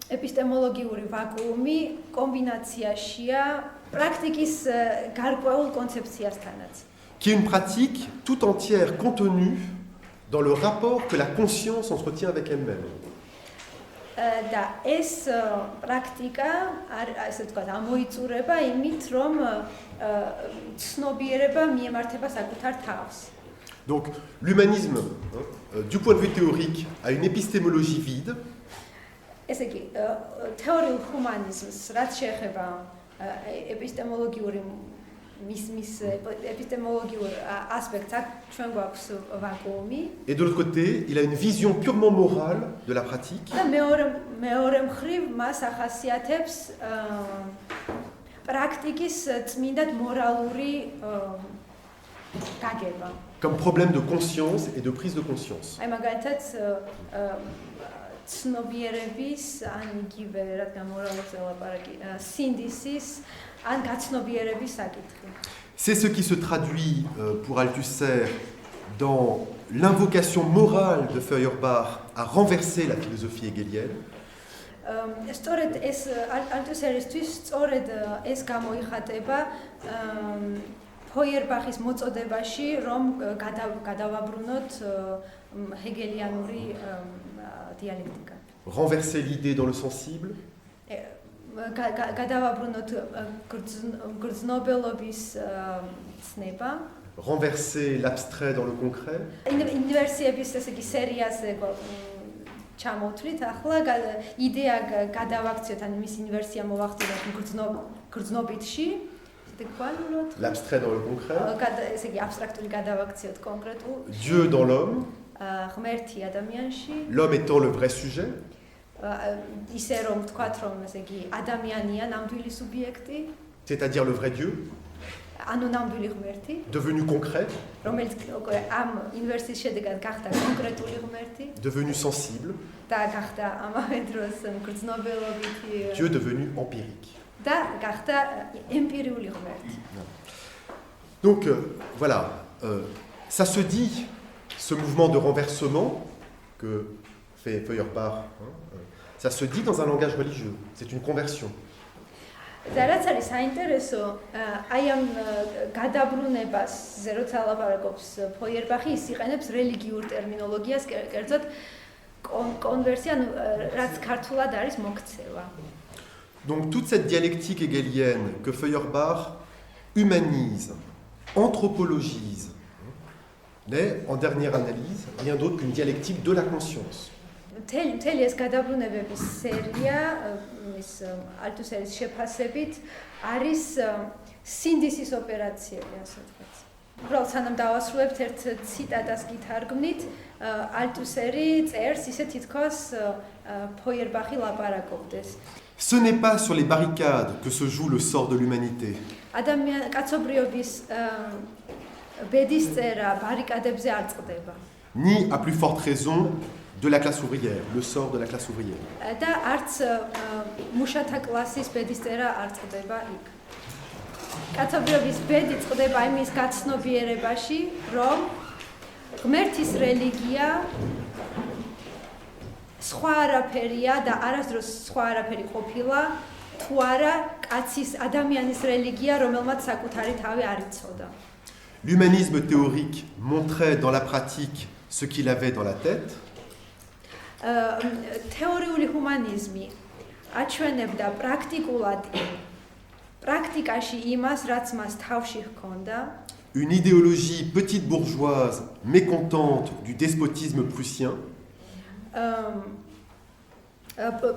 ეპისტემოლოგიური ვაკუუმი კომბინაციაშია პრაქტიკის გარკვეულ კონცეფციასთანაც.
qui est une pratique tout entière contenue dans le rapport que la conscience entretient avec elle-même.
და ეს პრაქტიკა ასე ვთქვათ, ამოიწურება იმით, რომ ცნობიერება მიემართება საკუთარ თავს.
Donc l'humanisme, du point de vue théorique, a une épistémologie vide.
ესე იგი, თეორიულ ჰუმანიზმს, რაც შეეხება ეპისტემოლოგიური მის ეპისტემოლოგიურ ასპექტს, ჩვენ გვაქვს ვაკუუმი.
Et de l'autre côté, il a une vision purement morale de la pratique.
და მეორე მხრივ მას ახასიათებს პრაქტიკის წმინდად მორალური გაგება.
Comme problème de conscience et de prise de conscience.
აი მაგალითად ცნობიერების ან იგივე რადგან მორალებზე ლაპარაკი სინდისის ან გაცნობიერების საკითხი.
C'est ce qui se traduit pour Althusser dans l'invocation morale de Feuerbach à renverser la philosophie hegelienne.
სწორედ ეს ალტუსერისთვის სწორედ ეს გამოიხატება ფოიერბახის მოწოდებაში, რომ გადავაბრუნოთ ჰეგელიანური დიალექტიკა.
Renverser l'idée dans le sensible.
გადავაბრუნოთ გრძნობელობის ცნება.
Renverser l'abstrait dans le concret.
ინვერსიების ესე იგი სერიაზე ჩამოვთვლით, ახლა იდეა გადავაქციოთ, ან მის ინვერსია მოვახდინოთ გრძნობითში.
L'abstrait dans le concret.
ესე იგი აბსტრაქტული გადავაქციოთ კონკრეტულ.
Dieu dans l'homme.
ღმერთი ადამიანში.
L'homme étant le vrai sujet.
ისე რომ ვთქვათ, რომ ესე იგი ადამიანია ნამდვილი სუბიექტი.
C'est-à-dire le vrai Dieu.
ანუ ნამდვილი ღმერთი.
Devenu concret.
რომელიც ამ ინვერსიის შედეგად გახდა კონკრეტული ღმერთი.
Devenu sensible.
და გახდა ამავე დროს გრძნობელობითი.
Dieu devenu empirique.
და გახდა ემპირიული ღმერთი.
Donc voilà, ça se dit, ce mouvement de renversement que fait Feuerbach, ça se dit dans un langage religieux, c'est une conversion.
და რაც არის საინტერესო, აი ამ გადაბრუნებაზე როცა ლაპარაკობს ფოიერბახი, ის იყენებს რელიგიურ ტერმინოლოგიას, კერძოდ კონვერსია, რაც ქართულად არის მოქცევა.
Donc toute cette dialectique hegelienne que Feuerbach humanise, anthropologise, n'est en dernière analyse rien d'autre qu'une dialectique de la conscience.
მთელი ეს გადაბრუნებების სერია ის ალტუსერის შეფასებით არის სინდისის ოპერაციები, ასე ვთქვათ. უბრალოდ სანამ დავასრულებთ ერთ ციტატას გითარგმნით, ალტუსერი წერს ისე თითქოს ფოიერბახი ლაპარაკობდეს.
Ce n'est pas sur les barricades que se joue le sort de l'humanité.
კაცობრიობის ბედის წერა ბარიკადებზე არ წყდება.
Ni à plus forte raison de la classe ouvrière, le sort de la classe ouvrière.
და არც მუშათა კლასის ბედის წერა არ წყდება იქ. კაცობრიობის ბედი წყდება იმის გაცნობიერებაში, რომ ღმერთის რელიგია სხვა არაფერია და არასდროს სხვა არაფერი ყოფილა, თუ არა კაცის ადამიანის რელიგია, რომელმაც საკუთარი თავი არ იცოდა.
L'humanisme théorique montrait dans la pratique ce qu'il avait dans la tête.
თეორიული ჰუმანიზმი აჩვენებდა პრაქტიკაში იმას, რაც მას თავში ჰქონდა.
Une idéologie petite bourgeoise mécontente du despotisme prussien.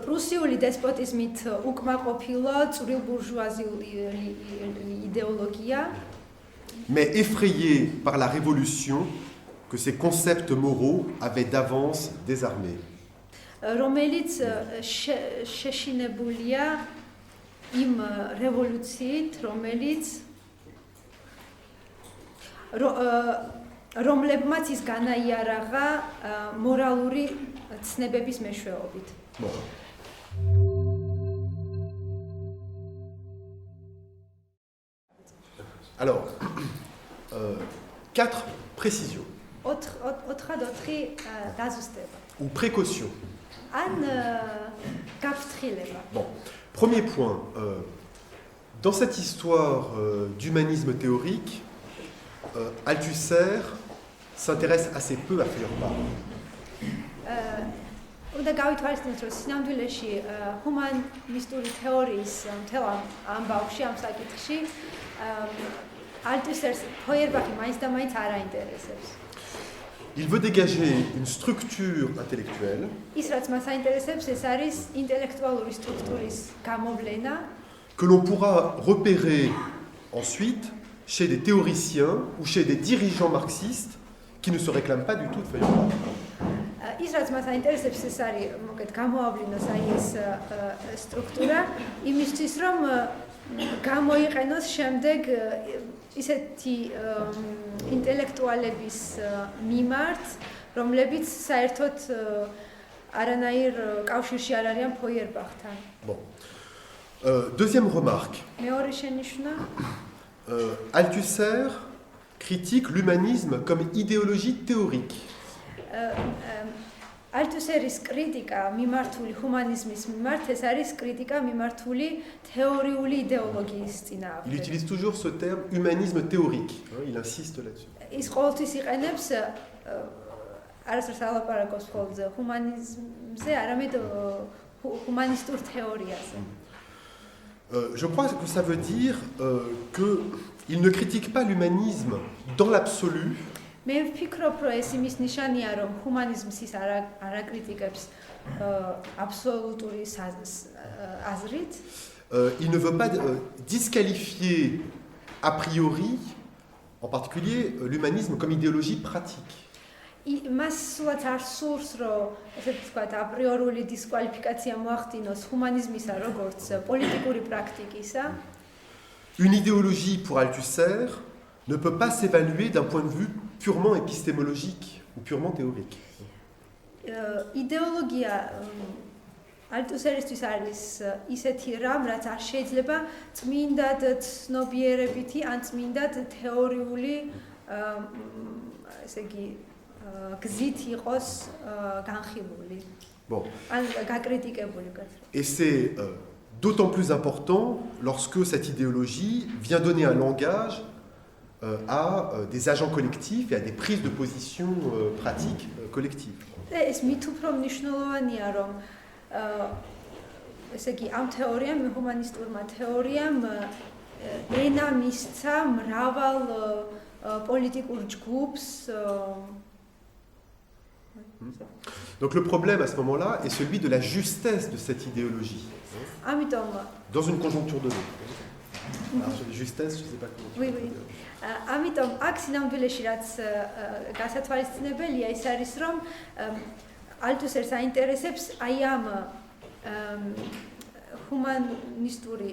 პრუსიული დესპოტიზმით უკმაყოფილო წვრილბურჟუაზიული იდეოლოგია.
Mais effrayé par la révolution que ces concepts moraux avaient d'avance désarmés.
რომელიც შეშინებულია იმ რევოლუციით, რომლებმაც ის განაიარაღა მორალური ცნებების მეშვეობით.
Bon. Alors, 4 précisions
4 დაზუსტება.
ou précautions.
ან გაფრთხილება.
Bon, premier point. Dans cette histoire d'humanisme théorique, Althusser s'intéresse assez peu à Feuerbach.
უნდა გავითვალისწინოთ, რომ სინამდვილეში ჰუმანისტური თეორიის მთელ ამ ბავშვში, ამ საკითხში ალტუსერს ფოიერბახი მაინც და მაინც არ აინტერესებს.
Il veut dégager une structure intellectuelle
ის რაც მას აინტერესებს, ეს არის ინტელექტუალური სტრუქტურის გამოვლენა,
que l'on pourra repérer ensuite chez des théoriciens ou chez des dirigeants marxistes qui ne se réclament pas du tout de Feuerbach.
ის რაც მას აინტერესებს, ეს არის მოკეთ გამოავლინოს აი ეს სტრუქტურა იმისთვის, რომ გამოიყენოს შემდეგ ისეთი ინტელექტუალების მიმართ, რომლებიც საერთოდ არანაირ კავშირში არ არიან ფოიერბახთან.
Bon. Deuxième remarque.
მეორე შენიშვნა,
Althusser critique l'humanisme comme idéologie théorique.
ალთუსერის კრიტიკა მიმართული ჰუმანიზმის მიმართ, ეს არის კრიტიკა მიმართული თეორიული იდეოლოგიის
Il
წინააღმდეგ.
utilise toujours ce terme humanisme théorique. Il insiste là-dessus.
ის ყოველთვის იყენებს არასდროს ალაპარაკობს მხოლოდ ჰუმანიზმზე, არამედ ჰუმანისტურ თეორიაზე.
Je crois que ça veut dire qu'il ne critique pas l'humanisme dans l'absolu,
მე ვფიქრობ, რომ ეს იმის ნიშანია, რომ ჰუმანიზმს ის არ აკრიტიკებს აბსოლუტური აზრით.
Il ne veut pas disqualifier a priori, en particulier, l'humanisme comme idéologie pratique.
მას სულაც არ სურს, რომ ესე ვთქვათ, აპრიორული დისკვალიფიკაცია მოახდინოს ჰუმანიზმისა როგორც პოლიტიკური პრაქტიკისა.
Une idéologie pour Althusser ne peut pas s'évaluer d'un point de vue purement épistémologique ou purement théorique.
იდეოლოგია ალტუსერისთვის არის ისეთი რამ, რაც არ შეიძლება წმინდად ცნობიერებითი ან წმინდად თეორიული ესე იგი გზით იყოს განხილული.
Bon.
ან გაკრიტიკებული გასწრა.
Et c'est d'autant plus important lorsque cette idéologie vient donner un langage à des agents collectifs et à des prises de position pratiques collectives.
ეს მით უფრო მნიშვნელოვანია, რომ ესე იგი ამ თეორიამ, ჰუმანისტურმა თეორიამ ენა მისცა მრავალ პოლიტიკურ ჯგუფს.
Donc le problème à ce moment-là est celui de la justesse de cette idéologie.
ამიტომ
Dans une conjoncture donnée. Alors, justesse, je ne sais pas comment tu
Oui,
peux
oui.
dire.
ამიტომ აქ სინამდვილეში რაც გასათვალისწინებელია, ის არის, რომ ალთუსერს აინტერესებს აი ამ ჰუმანისტური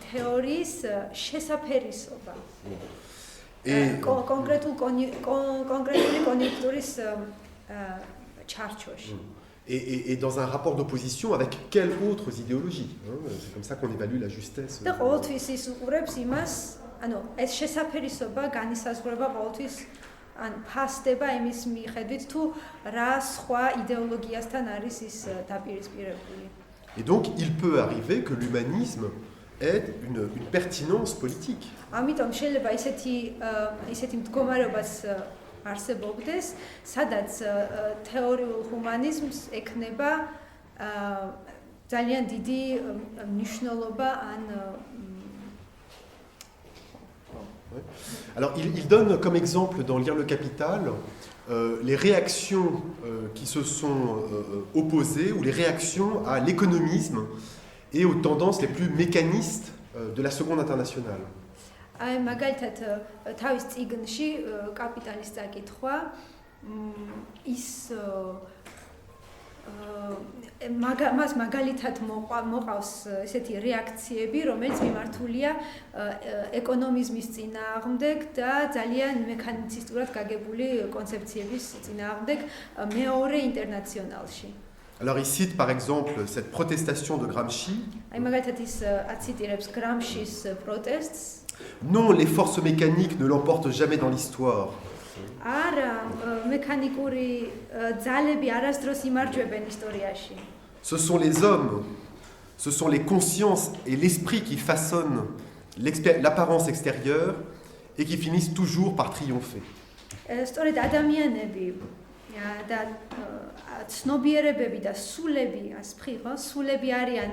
თეორიის შესაფერისობა. კონკრეტული კონიუნქტურის ჩარჩოში.
Et dans un rapport d'opposition avec quelles autres idéologies. C'est comme ça qu'on évalue la justesse.
და ყოველთვის ის უყურებს იმას, ანუ ეს შესაფერისობა განისაზღვრება ყოველთვის ან ფასდება იმის მიხედვით, თუ რა სხვა იდეოლოგიასთან არის ის დაპირისპირებული.
Et donc il peut arriver que l'humanisme ait une pertinence politique.
ამიტომ შეიძლება ისეთი მდგომარეობაც არსებობდეს, სადაც თეორიულ ჰუმანიზმს ექნება ძალიან დიდი მნიშვნელობა ან
Alors il donne comme exemple dans Lire le Capital les réactions qui se sont opposées ou les réactions à l'économisme et aux tendances les plus mécanistes de la Seconde Internationale.
აი მაგალითად თავის წიგნში კაპიტალის წაკითხვა ის მას მაგალითად მოყავს ესეთი რეაქციები, რომელიც მიმართულია ეკონომიზმის წინააღმდეგ და ძალიან მექანიცისტურად გაგებული კონცეფციების წინააღმდეგ მეორე ინტერნაციონალში.
Alors il cite par exemple cette protestation de Gramsci.
აი მაგალითად ის აციტირებს გრამშის პროტესტს.
Non, les forces mécaniques ne l'emportent jamais dans l'histoire.
არა მექანიკური ძალები არასდროს იმარჯვებენ ისტორიაში.
Ce sont les hommes, ce sont les consciences et l'esprit qui façonnent l'apparence extérieure et qui finissent toujours par triompher.
სწორედ ადამიანები და ცნობიერებები და სულები, ასფრი ხო, სულები არიან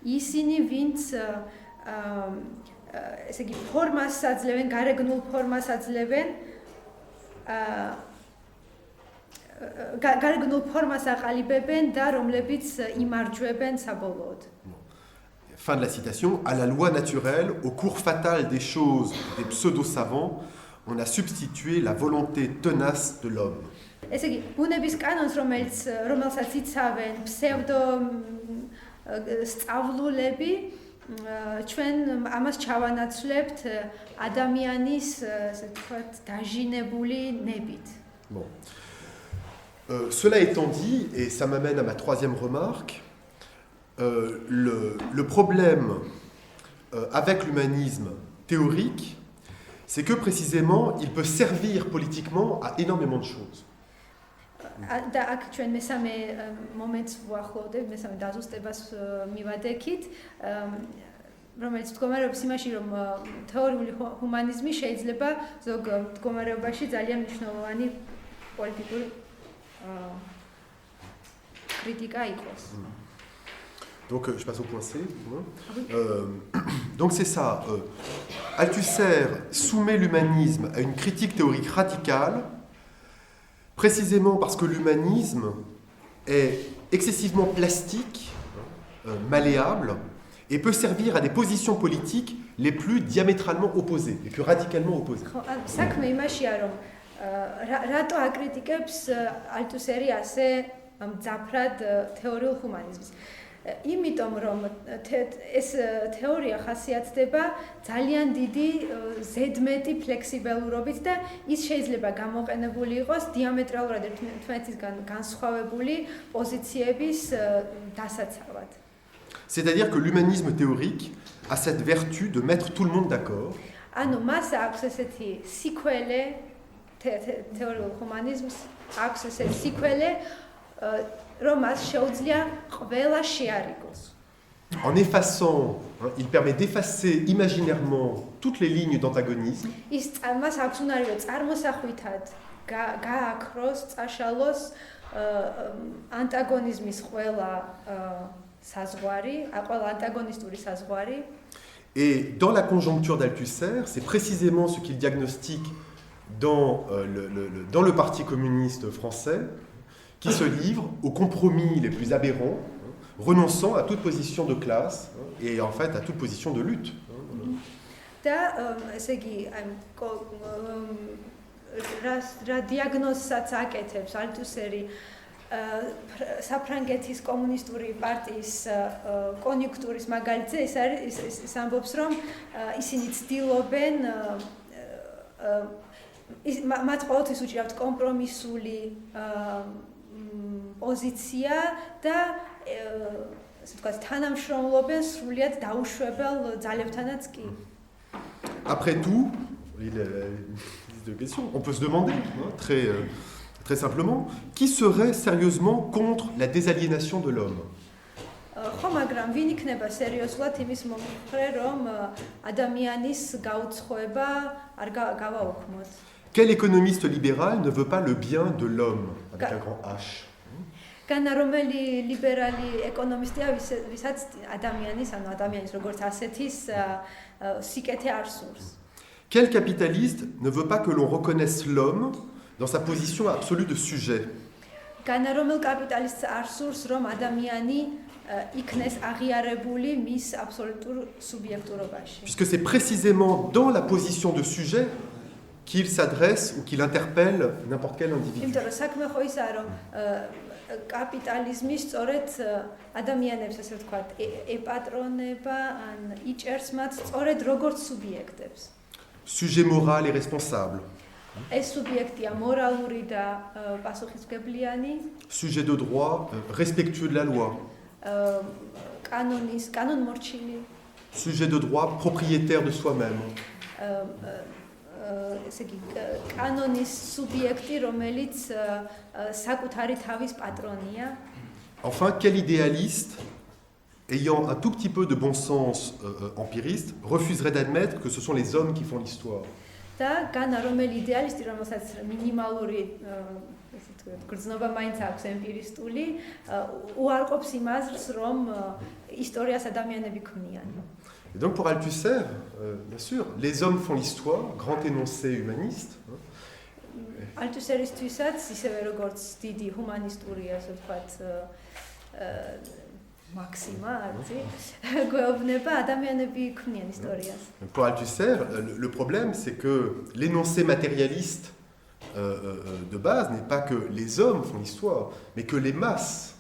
ისინი, ვინც ესე იგი ფორმას აძლევენ, გარეგნულ ფორმას აძლევენ, გარეგნულ ფორმას აყალიბებენ და რომლებიც იმარჯვებენ საბოლოოდ.
Fin de la citation. À la loi naturelle, au cours fatal des choses des pseudo-savants, on a substitué la volonté tenace de l'homme.
ესე იგი, ბუნების კანონს, რომელსაც იცავენ ფსევდო სწავლულები, ჩვენ ამას ჩავანაცვლებთ ადამიანის, ასე ვთქვათ, დაჟინებული ნებით.
Bon. Cela étant dit, et ça m'amène à ma troisième remarque, le problème avec l'humanisme théorique, c'est que précisément, il peut servir politiquement à énormément de choses.
და აქ ჩვენ მესამე მომენტს ვუახლოვდებით, მესამე დაზუსტებას მივადექით, რომელიც მდგომარეობს იმაში, რომ თეორიული ჰუმანიზმი შეიძლება ზოგ მდგომარეობაში ძალიან მნიშვნელოვანი პოლიტიკური კრიტიკა იყოს.
Donc, je passe au point C. Donc, c'est ça. Althusser soumet l'humanisme à une critique théorique radicale, précisément parce que l'humanisme est excessivement plastique, malléable, et peut servir à des positions politiques les plus diamétralement opposées, les plus radicalement opposées.
საქმე იმაშია, რომ რატო აკრიტიკებს ალთუსერი ასე მძაფრად თეორიულ ჰუმანიზმს. იმიტომ რომ ეს თეორია ხასიათდება ძალიან დიდი ზედმეტი ფლექსიბელურობით და ის შეიძლება გამოყენებული იყოს დიამეტრალურად ერთმანეთისგან განსხვავებული პოზიციების დასაცავად.
C'est-à-dire que l'humanisme théorique a cette vertu de mettre tout le monde d'accord.
ანუ მას აქვს ესეთი სიკველე თეორიულ ჰუმანიზმს აქვს ესეთი სიკველე რომ მას შეუძლია ყველა შეარიგოს.
En effaçant, il permet d'effacer imaginairement toutes les lignes d'antagonisme.
ის მას აქვს უნარი რომ წარმოსახვითად გააქროს, წაშალოს ანტაგონიზმის ყველა საზღვარი, ყველა ანტაგონისტური საზღვარი.
Et dans la conjoncture d'Althusser, c'est précisément ce qu'il diagnostique dans le Parti communiste français, qui se livre aux compromis les plus aberrants, renonçant à toute position de classe et en fait à toute position de lutte.
და ესე იგი რა დიაგნოზსაც აკეთებს ალთუსერი საფრანგეთის კომუნისტური პარტიის კონიუნქტურის მაგალითზე, ეს არის ის ამბობს, რომ ისინი ცდილობენ მათ ყოველთვის უჭირავთ კომპრომისული პოზიცია და ასე ვთქვათ, თანამშრომლობენ სრულიად დაუშვებელ ძალებთანაც კი.
Après tout, il y a deux questions. On peut se demander, très simplement, qui serait sérieusement contre la désaliénation de l'homme?
ხო, მაგრამ ვინ იქნება სერიოზულად იმის მომხრე, რომ ადამიანის გაუცხოება არ გავაუქმოთ?
Quel économiste libéral ne veut pas le bien de l'homme, avec un grand H?
განა რომელი ლიბერალი ეკონომისტია, ვისაც ადამიანის, ანუ ადამიანის როგორც ასეთის სიკეთე არ სურს?
Quel capitaliste ne veut pas que l'on reconnaisse l'homme dans sa position absolue de sujet?
განა რომელ კაპიტალისტს არ სურს, რომ ადამიანი იქნეს აღიარებული მის აბსოლუტურ სუბიექტურობაში?
Puisque c'est précisément dans la position de sujet qu'il s'adresse ou qu'il interpelle n'importe quel individu.
იმიტომ რომ საქმე ხო ისაა, რომ კაპიტალიზმი სწორედ ადამიანებს, ასე ვთქვათ, ეპატრონება ან იჭერს მათ სწორედ როგორც სუბიექტებს.
Sujet moral et responsable.
ეს სუბიექტია მორალური და პასუხისმგებლიანი.
Sujet de droit, respectueux de la loi.
კანონმორჩილი.
Sujet de droit, propriétaire de soi-même.
ესე იგი კანონის სუბიექტი, რომელიც საკუთარი თავის პატრონია.
Enfin, quel idéaliste, ayant un tout petit peu de bon sens empiriste, refuserait d'admettre que ce sont les hommes qui font l'histoire?
და განა რომელი იდეალისტი, რომელსაც მინიმალური ესე თქვა გრძნობა მაინც აქვს ემპირისტული, უარყოფს იმას, რომ ისტორიას ადამიანები ქმნიან.
Et donc pour Althusser, bien sûr, les hommes font l'histoire, grand énoncé humaniste.
Althusserისთვისაც, ისევე როგორც დიდი ჰუმანისტური, ასე ვთქვათ, მაქსიმა, არცი, გვეუბნება ადამიანები ქმნიან ისტორიას.
Pour Althusser, le problème, c'est que l'énoncé matérialiste de base n'est pas que les hommes font l'histoire, mais que les masses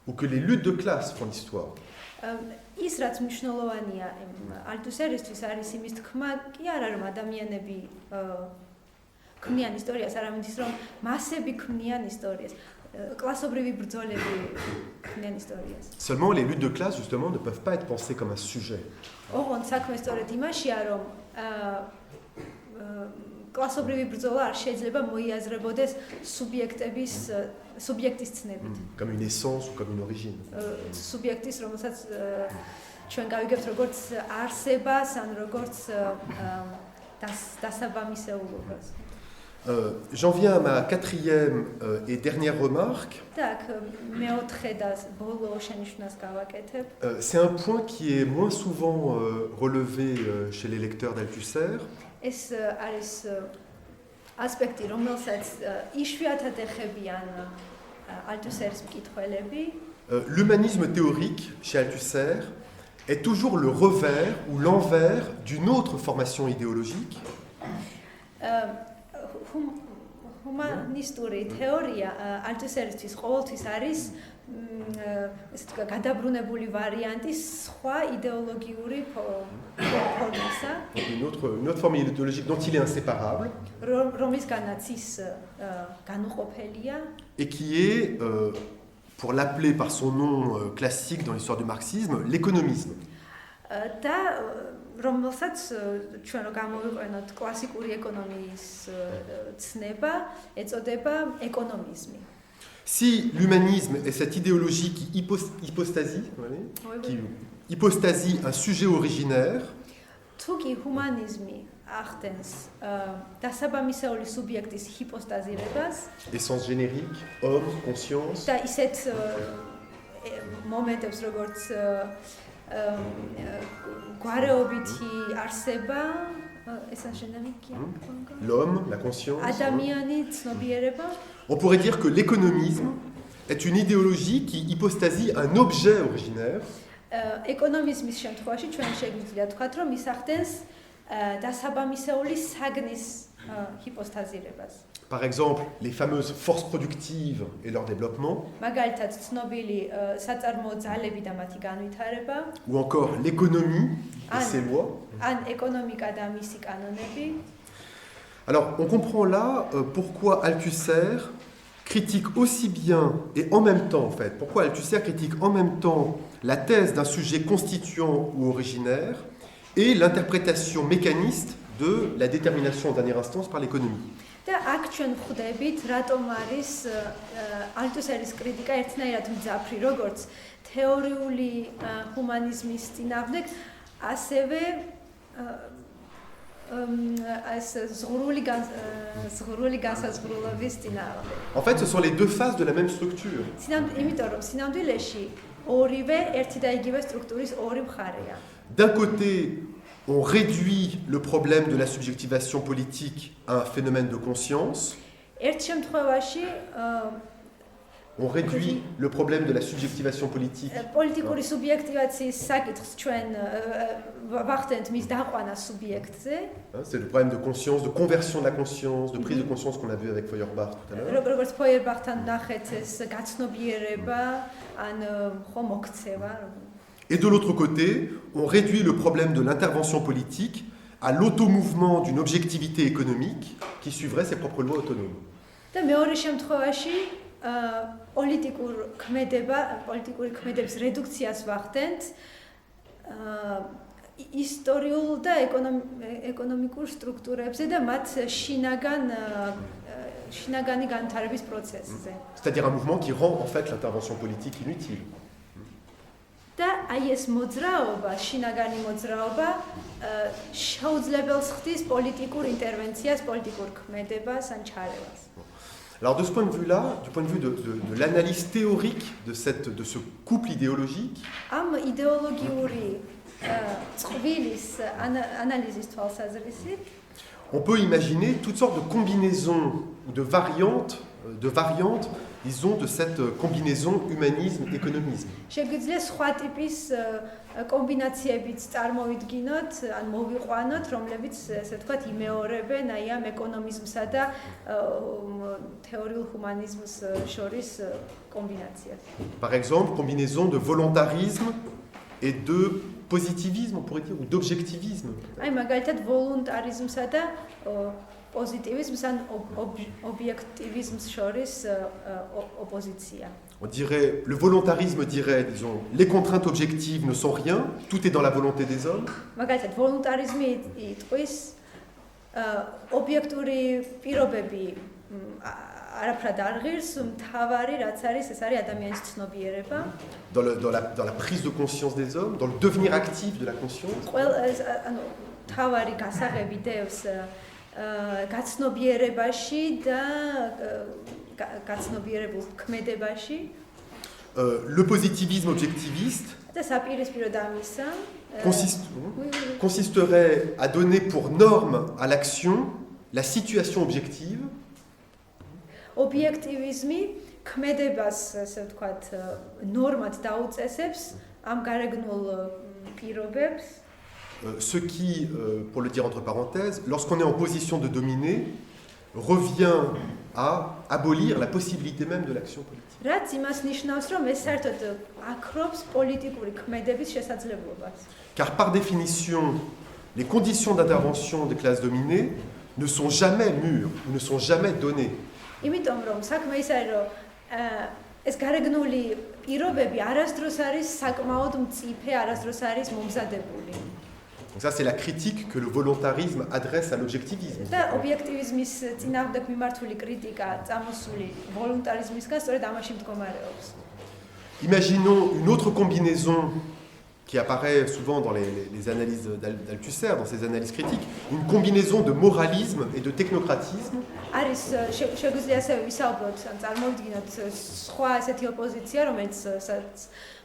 ou que les luttes de classe font l'histoire.
ის რაც მნიშვნელოვანია ალთუსერისთვის არის იმის თქმა კი არა რომ ადამიანები ქმნიან ისტორიას, არამედ ის რომ მასები ქმნიან ისტორიას, კლასობრივი ბრძოლები ქმნიან ისტორიას.
Seulement les luttes de classe justement ne peuvent pas être pensées comme un sujet.
ოღონდ საქმე სწორედ იმაშია რომ კლასობრივი ბრძოლა არ შეიძლება მოიაზრებოდეს სუბიექტის ცნებით.
Comme une essence ou comme une origine.
სუბიექტის, რომელსაც ჩვენ გავიგებთ როგორც არსებას, ან როგორც დასაბამისეულობას.
J'en viens à ma quatrième et dernière remarque.
Так, მეოთხე და ბოლო შენიშვნას გავაკეთებ.
C'est un point qui est moins souvent relevé chez les lecteurs d'Althusser.
ეს არის ასპექტი, რომელსაც იშვიათად ეხებიან ალთუსერის მკითხველები.
L'humanisme théorique chez Althusser est toujours le revers ou l'envers d'une autre formation idéologique.
ჰუმანისტური თეორია ალთუსერისთვის ყოველთვის არის ესე თქვა გადაბრუნებული ვარიანტი სხვა იდეოლოგიური ფორმისა.
Une autre forme idéologique dont il est inséparable.
რომლისგანაც ის განუყოფელია.
Et qui est, pour l'appeler par son nom classique dans l'histoire du marxisme, l'économisme.
და რომელსაც ჩვენ რო გამოვიყვანოთ კლასიკური ეკონომიის ცნება, ეწოდება ეკონომიზმი.
Si l'humanisme est cette idéologie qui hypostasie un sujet originaire,
თუ კი ჰუმანიზმი ახდენს დასაბამისეული სუბიექტის ჰიპოსტაზირებას,
essence générique, homme, conscience,
და ისეთ მომენტებს როგორც გვარეობითი არსება, ეს ჟენერიკია,
l'homme, la conscience.
ადამიანი, ცნობიერება.
On pourrait dire que l'économisme est une idéologie qui hypostasie un objet originaire.
ეკონომიზმის შემთხვევაში ჩვენ შეგვიძლია ვთქვათ, რომ ის ახდენს დასაბამისეული საგნის ჰიპოსტაზირებას.
Par exemple, les fameuses forces productives et leur développement.
მაგალითად, ცნობილი საწარმოო ძალები და მათი განვითარება.
Ou encore l'économie et ses lois.
ან ეკონომიკა და მისი კანონები.
Alors, on comprend là pourquoi Althusser critique aussi bien et en même temps, en fait, pourquoi Althusser critique en même temps la thèse d'un sujet constituant ou originaire et l'interprétation mécaniste de la détermination en dernière instance par l'économie.
და აქ ჩვენ ვხვდებით, რატომ არის ალთუსერის კრიტიკა ერთნაირად მძაფრი, როგორც თეორიული ჰუმანიზმის წინააღმდეგ, ასევე ზღურული განსაზღვრულობის წინააღმდეგ.
En fait, ce sont les deux faces de la même structure.
იმიტომ რომ სინამდვილეში ორივე ერთი და იგივე სტრუქტურის ორი მხარეა.
D'un côté, on réduit le problème de la subjectivation politique à un phénomène de conscience.
ერთ შემთხვევაში
On réduit le problème de la subjectivation politique.
პოლიტიკური სუბიექტივაციის საკითხს ჩვენ ვახდენთ მის დაყვანას სუბიექტზე.
C'est le problème de conscience, de conversion de la conscience, de prise de conscience qu'on a vu avec Feuerbach tout à l'heure.
როგორც ფოიერბახთან ნახეთ ეს გაცნობიერება ან ხო მოქცევა.
Et de l'autre côté, on réduit le problème de l'intervention politique à l'automouvement d'une objectivité économique qui suivrait ses propres lois autonomes.
და მეორე შემთხვევაში პოლიტიკური ქმედების რედუქციას ვახდენთ ისტორიულ და ეკონომიკურ სტრუქტურებზე და მათ შინაგანი განვითარების პროცესზე.
C'est-à-dire un mouvement qui rend en fait l'intervention politique inutile.
და აი ეს მოძრაობა, შინაგანი მოძრაობა შეუძლებელს ხდის პოლიტიკურ ინტერვენციას, პოლიტიკურ ქმედებას ან ჩარევას.
Alors de ce point de vue-là, du point de vue de l'analyse théorique de ce couple idéologique,
ამ იდეოლოგიური წყვილის ანალიზის თვალსაზრისით
on peut imaginer toutes sortes de combinaisons ou de variantes, disons, de cette combinaison humanisme-économisme.
შეგვიძლია სხვა ტიპის კომბინაციებიც წარმოვიდგინოთ, ან მოვიყვანოთ, რომლებიც ესე ვთქვათ იმეორებენ აი ამ ეკონომიზმსა და თეორიულ ჰუმანიზმს შორის კომბინაციას.
Par exemple, combinaison de volontarisme et de positivisme, on pourrait dire, ou d'objectivisme.
აი მაგალითად ვოლუნტარიზმსა და პოზიტივიზმს ან ობიექტივიზმს შორის ოპოზიცია.
On dirait, le volontarisme dirait, disons, les contraintes objectives ne sont rien, tout est dans la volonté des hommes.
მაგალითად ვოლუნტარიზმი იტყვის ობიექტური პირობები არაფრად არ ღირს, მთავარი რაც არის, ეს არის ადამიანის ცნობიერება.
Dans la prise de conscience des hommes, dans le devenir actif de la conscience.
ანუ მთავარი გასაღები დევს გაცნობიერებაში და გაცნობიერებულ ქმედებაში.
Le positivisme objectiviste
და საპირისპიროდ ამისა
consisterait à donner pour norme à l'action la situation objective.
ობიექტივიზმი ქმედებას, ასე ვთქვათ, ნორმად დაუწესებს ამ გარეგნულ პირობებს.
Ce qui, pour le dire entre parenthèses, lorsqu'on est en position de dominer, revient à abolir la possibilité même de l'action politique.
რაც იმას ნიშნავს, რომ ეს საერთოდ აკრობს პოლიტიკური ქმედების შესაძლებლობას.
Car par définition, les conditions d'intervention des classes dominées ne sont jamais mûres, ne sont jamais données.
იმიტომ რომ საქმე ის არის, რომ ეს გარეგნული პირობები არასდროს არის საკმაოდ მწიფე, არასდროს არის მომზადებული.
Donc ça, c'est la critique que le volontarisme adresse à l'objectivisme.
და ობიექტივიზმის წინააღმდეგ მიმართული კრიტიკა წამოსული ვოლუნტარიზმისგან სწორედ ამაში მდგომარეობს.
Imaginons une autre combinaison qui apparaît souvent dans les analyses d'Althusser, dans ses analyses critiques, une combinaison de moralisme et de technocratisme.
არის შეგვიძლია ასევე ვისაუბროთ, ან წარმოვიდგინოთ სხვა ესეთი ოპოზიცია, რომელიც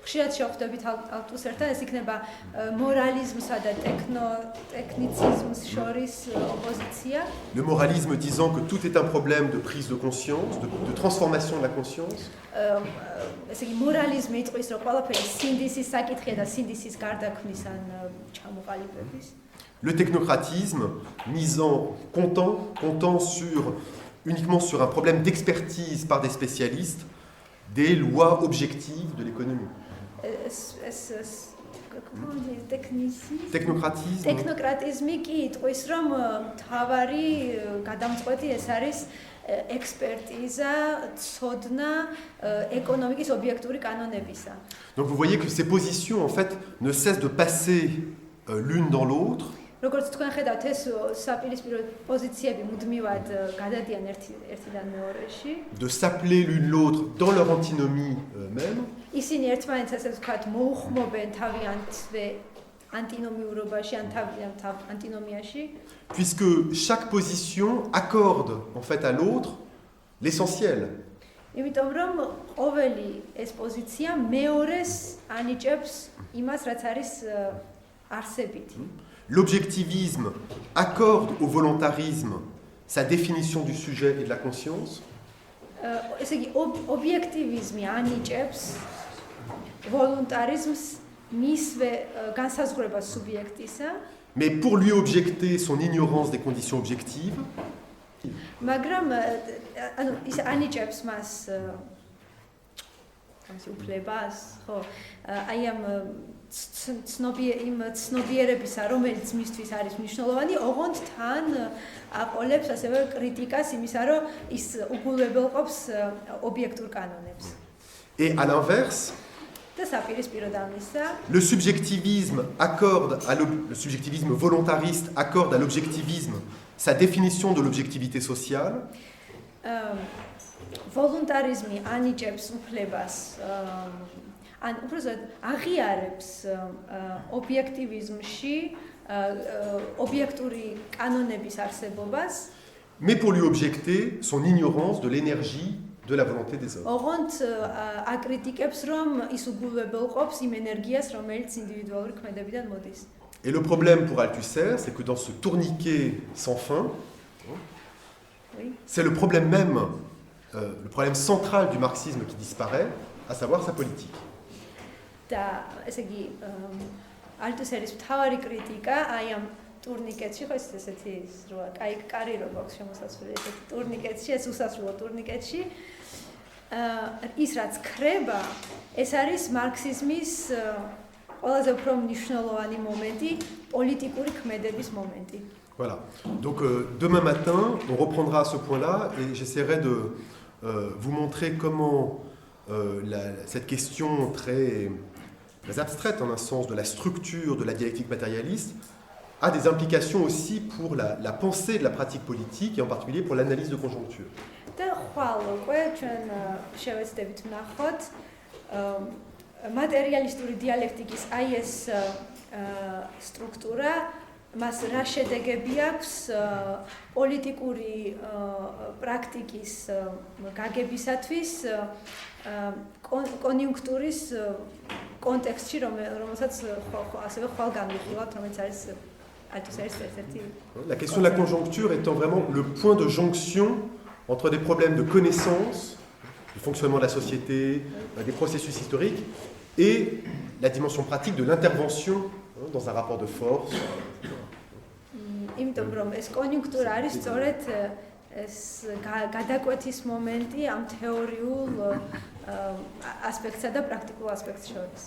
ხშირად შევხვდებით ალთუსერთან, ეს იქნება მორალიზმსა და ტექნიციზმს შორის ოპოზიცია.
Le moralisme disant que tout est un problème de prise de conscience, de transformation de la conscience.
ესე იგი მორალიზმი იტყვის, რომ ყველაფერი სინდისის საკითხია და სინდისის გარდაქმნის ან ჩამოყალიბების.
Le technocratisme comptant uniquement sur un problème d'expertise par des spécialistes des lois objectives de l'économie.
ტექნოკრატიზმი კი იტყვის, რომ მთავარი გადამწყვეტი ეს არის ექსპერტიზა, ცოდნა ეკონომიკის ობიექტური კანონებისა.
Donc vous voyez que ces positions en fait ne cessent de passer l'une dans l'autre.
როგორც თქვენ ხედავთ, ეს საპირისპირო პოზიციები მუდმივად გადადიან ერთიდან მეორეში.
De s'appeler l'une l'autre dans leur antinomie même.
ისინი ერთმანეთს ასე ვთქვათ, მოუხმობენ თავიანთვე ანტინომიურობაში, ან თავიანთ ანტინომიაში.
Puisque chaque position accorde en fait à l'autre l'essentiel.
იმიტომ რომ ყოველი ეს პოზიცია მეორეს ანიჭებს იმას, რაც არის არსებითი.
L'objectivisme accorde au volontarisme sa définition du sujet et de la conscience.
ესე იგი ობიექტივიზმი ანიჭებს volontarisme მისვე განსაზღვრებას სუბიექტისა.
Mais pour lui objecter son ignorance des conditions objectives.
მაგრამ ანუ ის ანიჭებს მას ასე უფლებას, ხო? აი ამ ცნობიერებისა, რომელიც მისთვის არის მნიშვნელოვანი, ოღონდ თან აყოლებს ასევე კრიტიკას იმისა, რომ ის უგულებელყოფს ობიექტურ კანონებს.
Et à l'inverse, Le subjectivisme le subjectivisme volontariste accorde à l'objectivisme sa définition de l'objectivité sociale.
Voluntarisme anijebs უფლებას ან უბრალოდ აღიარებს ობიექტივიზმში ობიექტური კანონების არსებობას.
Mais pour lui objecter son ignorance de l'énergie de la volonté des hommes.
ოღონდ აკრიტიკებს რომ ის უგულებელყოფს იმ ენერგიას, რომელიც ინდივიდუალური ქმედებიდან მოდის.
Et le problème pour Althusser, c'est que dans ce tourniquet sans fin,
Oui.
c'est le problème même, le problème central du marxisme qui disparaît, à savoir sa politique.
და ესე იგი ალტუსერის მთავარი კრიტიკა აი ამ ტურნიკეტში ხო ესეთი რა კაი კარიერა გვაქვს შემოსასვლელი ესეთი ტურნიკეტში ეს უსასრულო ტურნიკეტში ის რაც ხრება ეს არის მარქსიზმის ყველაზე უფრო მნიშვნელოვანი მომენტი პოლიტიკური ქმედების მომენტი.
Voilà. Donc demain matin, on reprendra ce point-là et j'essaierai de vous montrer comment cette question très abstraite en un sens de la structure de la dialectique matérialiste a des implications aussi pour la pensée de la pratique politique et en particulier pour l'analyse de conjoncture.
და ხვალ უკვე ჩვენ შევეცდებით ვნახოთ მატერიალისტური დიალექტიკის აი ეს სტრუქტურა მას რა შედეგები აქვს პოლიტიკური პრაქტიკის გაგებისათვის კონიუნქტურის კონტექსტში რომელსაც ასევე ხვალ განვიხილავთ რომელიც არის ალტუსერის ერთ-ერთი.
La question de la conjoncture étant vraiment le point de jonction entre des problèmes de connaissance, du fonctionnement de la société, des processus historiques, et la dimension pratique de l'intervention dans un rapport de force.
იმიტომ რომ ეს კონიუნქტურა არის სწორედ ეს გადაკვეთის მომენტი ამ თეორიულ ასპექტსა და პრაქტიკულ ასპექტს შორის.